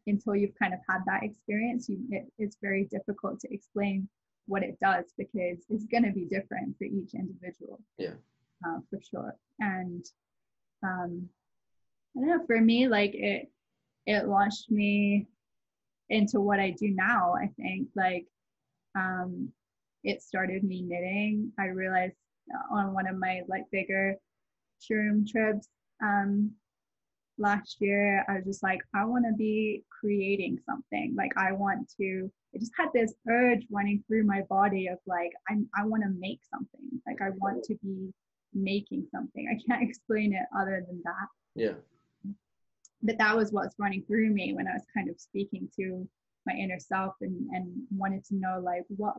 until you've kind of had that experience, it's very difficult to explain what it does, because it's going to be different for each individual. Yeah. For sure. And I don't know, for me, like it launched me into what I do now. I think like it started me knitting. I realized on one of my like bigger shroom trips last year, I was just like, I want to be creating something. Like I just had this urge running through my body of like, I want to make something. Like I want to be making something. I can't explain it other than that. Yeah. But that was what's running through me when I was kind of speaking to my inner self and wanted to know like, what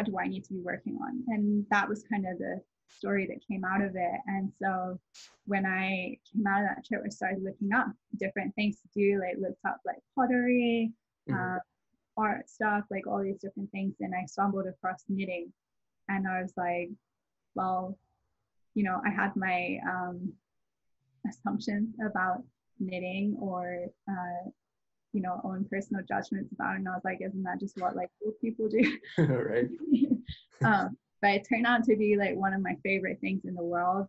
do I need to be working on? And that was kind of the story that came out of it. And so when I came out of that trip, I started looking up different things to do, like looked up like pottery, art stuff, like all these different things. And I stumbled across knitting, and I was like, well, you know, I had my assumptions about knitting or you know, own personal judgments about it, and I was like, isn't that just what like old people do? Right. But it turned out to be like one of my favorite things in the world.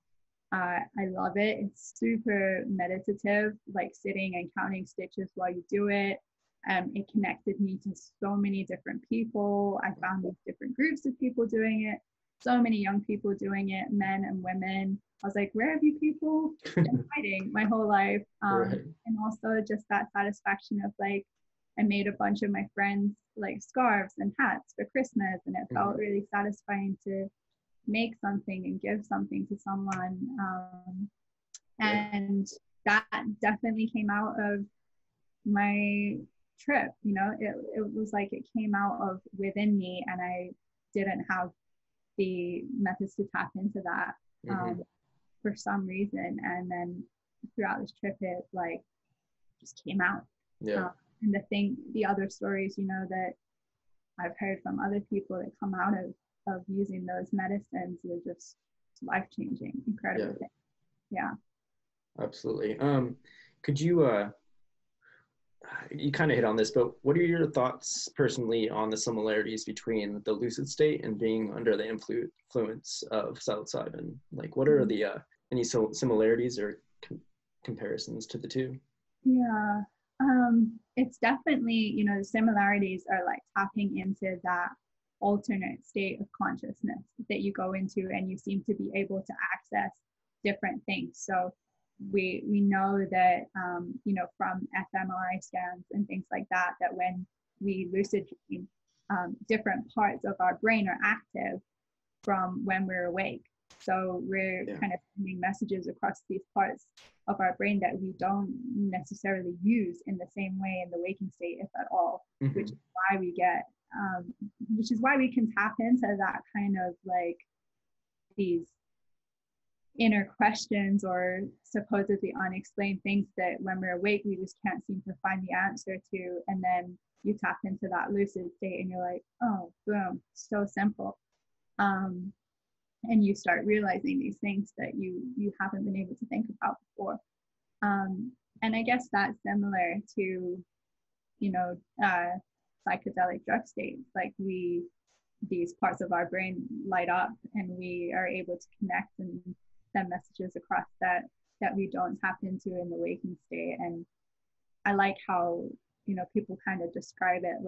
I love it. It's super meditative, like sitting and counting stitches while you do it. It connected me to so many different people. I found these different groups of people doing it, so many young people doing it, men and women. I was like, where have you people been hiding my whole life? Right. And also just that satisfaction of like, I made a bunch of my friends like scarves and hats for Christmas, and it felt really satisfying to make something and give something to someone. And that definitely came out of my trip. You know, it was like it came out of within me, and I didn't have the methods to tap into that for some reason. And then throughout this trip, it like just came out. Yeah. And the other stories, you know, that I've heard from other people that come out of using those medicines are just life-changing, incredible things. Yeah. Absolutely. Could you you kind of hit on this, but what are your thoughts personally on the similarities between the lucid state and being under the influence of psilocybin? Like, what are the any similarities or comparisons to the two? Yeah, it's definitely, you know, the similarities are like tapping into that alternate state of consciousness that you go into, and you seem to be able to access different things. So we know that, you know, from fMRI scans and things like that, that when we lucid dream, different parts of our brain are active from when we're awake. So we're kind of sending messages across these parts of our brain that we don't necessarily use in the same way in the waking state, if at all, which is why we get, which is why we can tap into that kind of like these inner questions or supposedly unexplained things that when we're awake, we just can't seem to find the answer to. And then you tap into that lucid state and you're like, oh, boom, so simple. And you start realizing these things that you haven't been able to think about before. And I guess that's similar to, you know, psychedelic drug states. Like these parts of our brain light up and we are able to connect and send messages across that we don't tap into in the waking state. And I like how, you know, people kind of describe it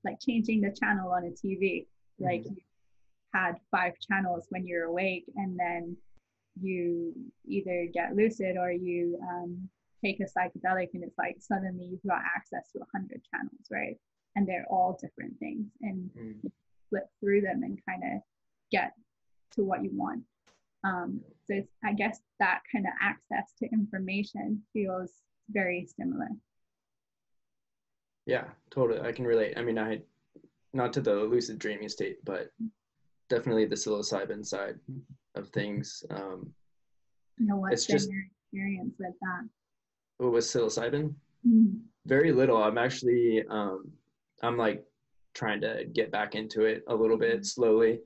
like changing the channel on a TV. Like you had 5 channels when you're awake, and then you either get lucid or you take a psychedelic, and it's like suddenly you've got access to 100 channels, right? And they're all different things, and you flip through them and kind of get to what you want. So it's, I guess that kind of access to information feels very similar. Yeah, totally. I can relate. I mean, not to the lucid dreaming state, but definitely the psilocybin side of things. You know, what's been your experience with that? What was psilocybin? Very little. I'm actually, I'm like trying to get back into it a little bit slowly.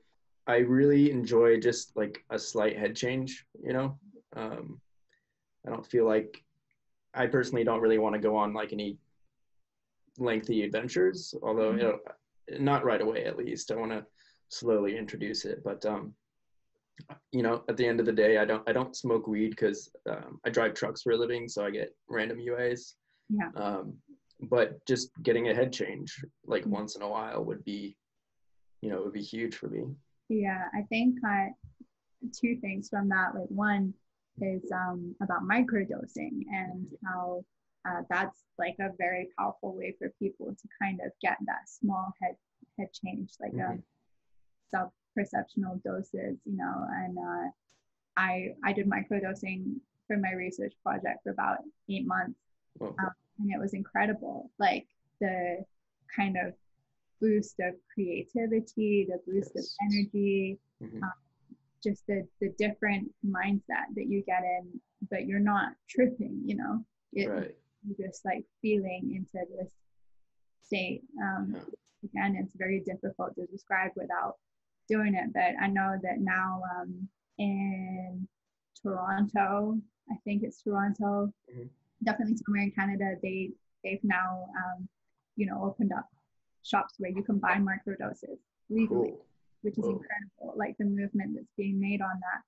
I really enjoy just like a slight head change, you know? I don't feel like I personally don't really want to go on like any lengthy adventures, although you know, not right away at least. I want to slowly introduce it, but you know, at the end of the day, I don't smoke weed because I drive trucks for a living, so I get random UAs. Yeah. But just getting a head change like once in a while would be, you know, would be huge for me. Yeah, I think two things from that. Like one is about microdosing and how that's like a very powerful way for people to kind of get that small head change, like a self-perceptional doses, you know. And I did microdosing for my research project for about 8 months, and it was incredible. Like the kind of boost of creativity, the boost of energy, just the different mindset that you get in, but you're not tripping, you know. You're just like feeling into this state. Again, it's very difficult to describe without doing it, but I know that now in Toronto, I think it's Toronto, definitely somewhere in Canada, they've now you know, opened up shops where you can buy microdoses legally, which is incredible, like the movement that's being made on that.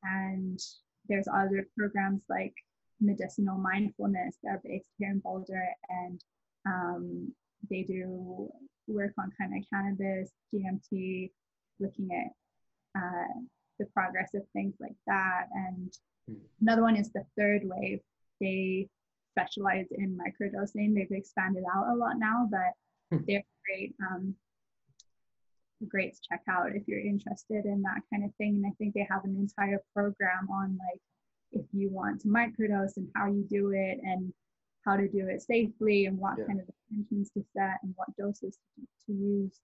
And there's other programs like medicinal mindfulness that are based here in Boulder, and they do work on kind of cannabis, DMT, looking at the progress of things like that. And another one is the Third Wave. They specialize in microdosing. They've expanded out a lot now, but they're great to check out if you're interested in that kind of thing. And I think they have an entire program on like if you want to microdose and how you do it and how to do it safely and what kind of intentions to set and what doses to use,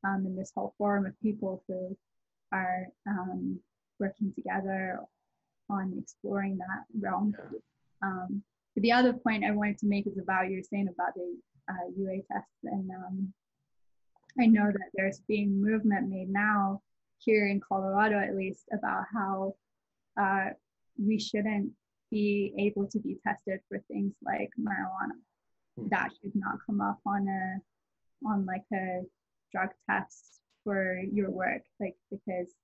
in this whole forum of people who are working together on exploring that realm. But the other point I wanted to make is about you're saying about the UA tests, and I know that there's being movement made now here in Colorado, at least, about how we shouldn't be able to be tested for things like marijuana. That should not come up on like a drug test for your work, like, because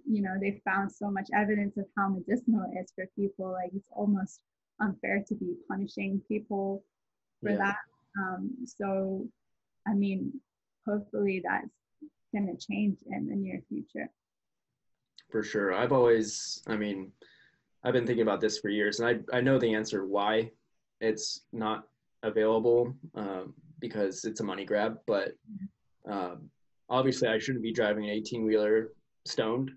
you know they've found so much evidence of how medicinal it is for people. Like it's almost unfair to be punishing people for that. So I mean, hopefully that's going to change in the near future. For sure. I've been thinking about this for years, and I know the answer why it's not available, because it's a money grab, but obviously I shouldn't be driving an 18-wheeler stoned,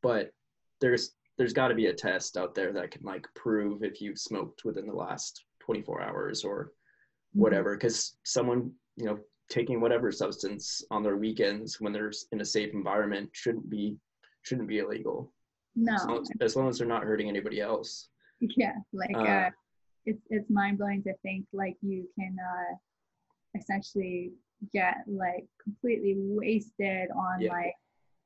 but there's got to be a test out there that can like prove if you smoked within the last 24 hours or whatever, because someone, you know, taking whatever substance on their weekends when they're in a safe environment shouldn't be illegal. No, as long as they're not hurting anybody else. Yeah, like it's mind-blowing to think like you can essentially get like completely wasted on like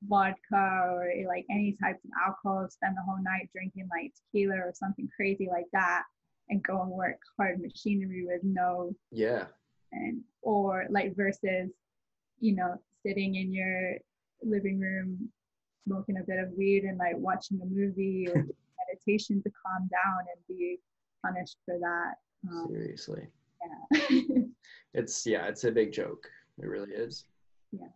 vodka or like any types of alcohol, spend the whole night drinking like tequila or something crazy like that, and go and work hard machinery with no and or like versus, you know, sitting in your living room smoking a bit of weed and like watching a movie or meditation to calm down and be punished for that. Seriously. Yeah. It's a big joke. It really is. Yeah.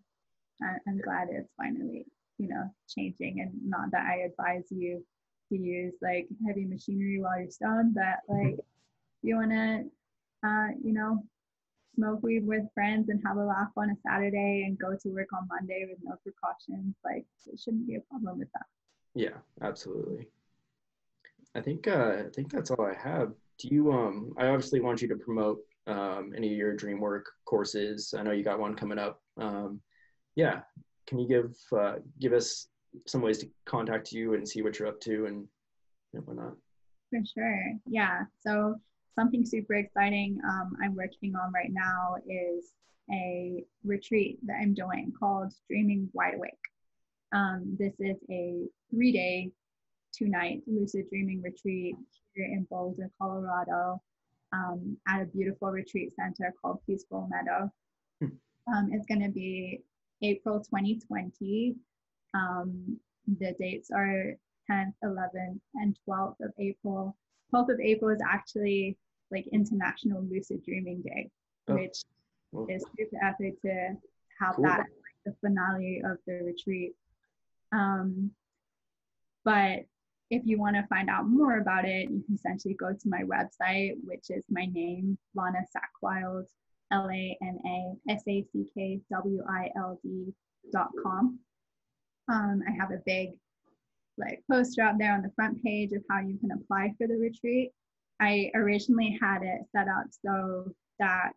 I'm glad it's finally, you know, changing, and not that I advise you to use like heavy machinery while you're stoned, but like you want to, you know, smoke weed with friends and have a laugh on a Saturday and go to work on Monday with no precautions, like there shouldn't be a problem with that. Yeah, absolutely. I think that's all I have. Do you I obviously want you to promote any of your dream work courses. I know you got one coming up. Can you give us some ways to contact you and see what you're up to and whatnot? For sure. Yeah. So something super exciting I'm working on right now is a retreat that I'm doing called Dreaming Wide Awake. This is a 3-day 2-night lucid dreaming retreat here in Boulder, Colorado, at a beautiful retreat center called Peaceful Meadow. It's going to be April 2020. The dates are 10th, 11th, and 12th of April. 12th of April is actually like International Lucid Dreaming Day, which is super epic to have that like, the finale of the retreat. But if you want to find out more about it, you can essentially go to my website, which is my name, Lana Sackwild, LanaSackwild.com. I have a big like poster out there on the front page of how you can apply for the retreat. I originally had it set up so that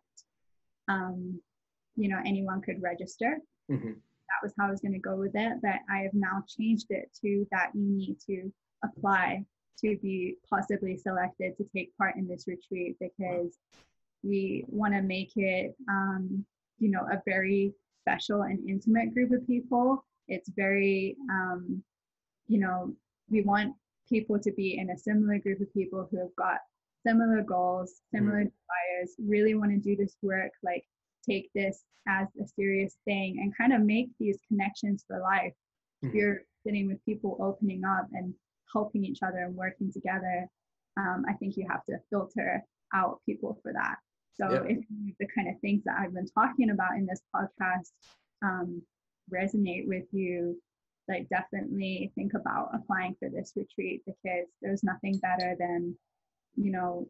you know, anyone could register. That was how I was going to go with it, but I have now changed it to that you need to apply to be possibly selected to take part in this retreat, because we want to make it you know, a very special and intimate group of people. It's very you know, we want people to be in a similar group of people who have got similar goals, similar desires, really want to do this work, like take this as a serious thing and kind of make these connections for life. If you're sitting with people opening up and helping each other and working together, I think you have to filter out people for that. So if the kind of things that I've been talking about in this podcast resonate with you, like definitely think about applying for this retreat, because there's nothing better than, you know,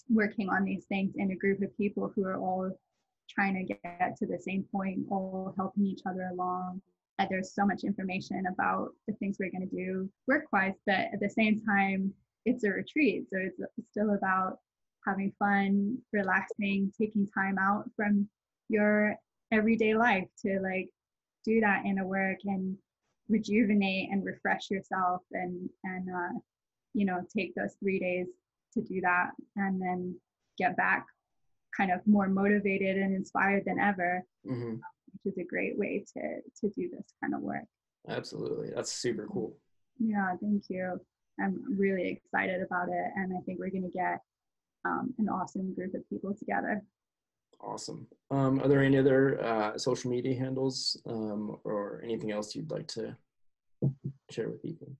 working on these things in a group of people who are all trying to get to the same point, all helping each other along. There's so much information about the things we're going to do work-wise, but at the same time, it's a retreat. So it's still about having fun, relaxing, taking time out from your everyday life to like do that inner work and rejuvenate and refresh yourself, and you know, take those 3 days to do that, and then get back kind of more motivated and inspired than ever, which is a great way to do this kind of work. Absolutely. That's super cool. Yeah, thank you. I'm really excited about it, and I think we're going to get an awesome group of people together. Awesome. Are there any other social media handles or anything else you'd like to share with people?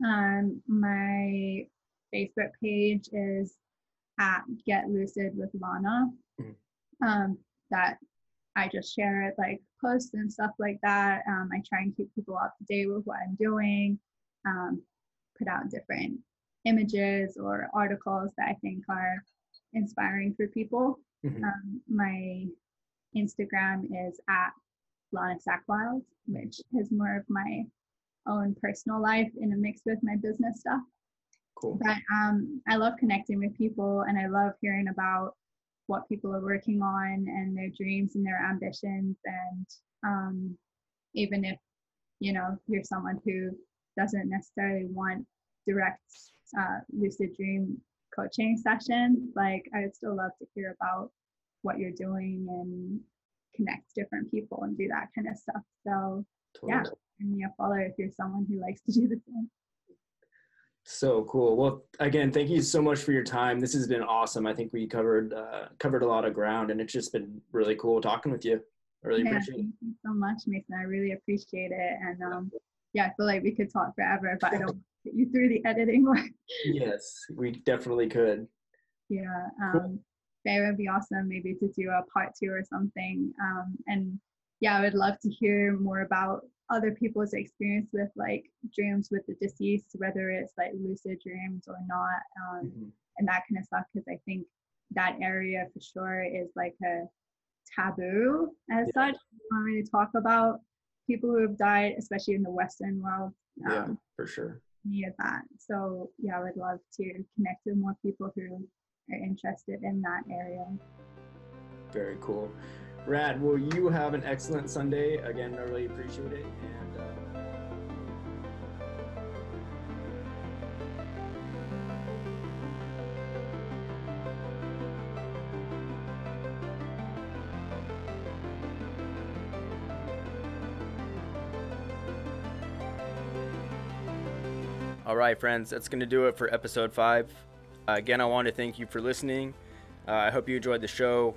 My Facebook page is at Get Lucid with Lana. That I just share like posts and stuff like that. I try and keep people up to date with what I'm doing, put out different images or articles that I think are inspiring for people. My Instagram is at Lana Sackwild, which is more of my own personal life in a mix with my business stuff. Cool. But I love connecting with people, and I love hearing about what people are working on and their dreams and their ambitions. And even if, you know, you're someone who doesn't necessarily want direct lucid dream coaching sessions, like I would still love to hear about what you're doing and connect different people and do that kind of stuff. So yeah, give me a follow if you're someone who likes to do the same. So cool. Well, again, thank you so much for your time. This has been awesome. I think we covered a lot of ground, and it's just been really cool talking with you. I really appreciate it. Thank you so much, Mason. I really appreciate it. And yeah, I feel like we could talk forever, but I don't want to put you through the editing work. Yes, we definitely could. Yeah. Cool. That would be awesome, maybe to do a part 2 or something. And yeah, I would love to hear more about other people's experience with like dreams with the deceased, whether it's like lucid dreams or not, and that kind of stuff, because I think that area for sure is like a taboo as such. We don't really talk about people who have died, especially in the Western world. Yeah, for sure. Any of that. So yeah, I would love to connect with more people who are interested in that area. Very cool. Rad. Well, you have an excellent Sunday. Again, I really appreciate it. And All right, friends, that's going to do it for episode 5. Again, I want to thank you for listening. I hope you enjoyed the show.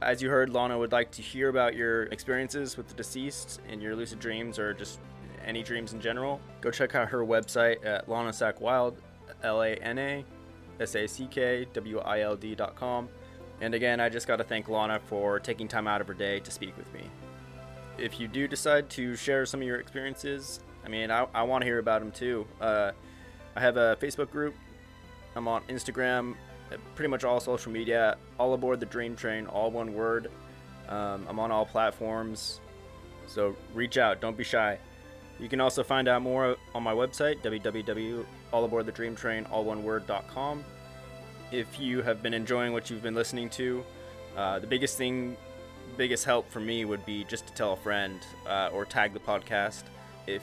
As you heard, Lana would like to hear about your experiences with the deceased in your lucid dreams or just any dreams in general. Go check out her website at Lana Sackwild, LanaSackwild.com. And again, I just got to thank Lana for taking time out of her day to speak with me. If you do decide to share some of your experiences, I want to hear about them too. I have a Facebook group. I'm on Instagram, pretty much all social media, all aboard the Dream Train, all one word. I'm on all platforms, so reach out, don't be shy. You can also find out more on my website, www.allaboardthedreamtrain.com. If you have been enjoying what you've been listening to, the biggest help for me would be just to tell a friend or tag the podcast. If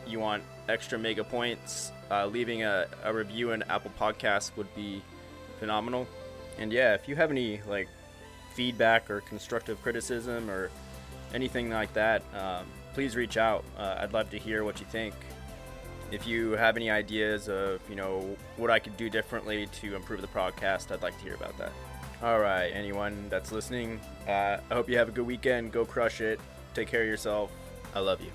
you want extra mega points, leaving a review in Apple Podcasts would be phenomenal. And yeah, if you have any feedback or constructive criticism or anything like that, please reach out. I'd love to hear what you think. If you have any ideas of what I could do differently to improve the podcast, I'd like to hear about that. All right, anyone that's listening, I hope you have a good weekend. Go crush it. Take care of yourself. I love you.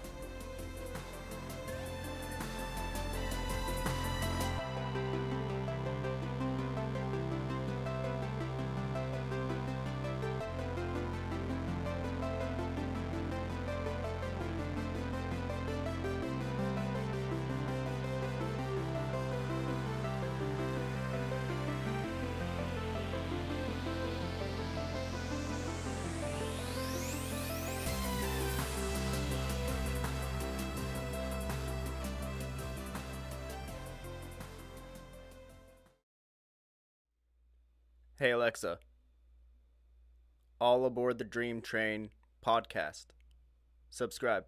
Hey Alexa, all aboard the Dream Train podcast. Subscribe.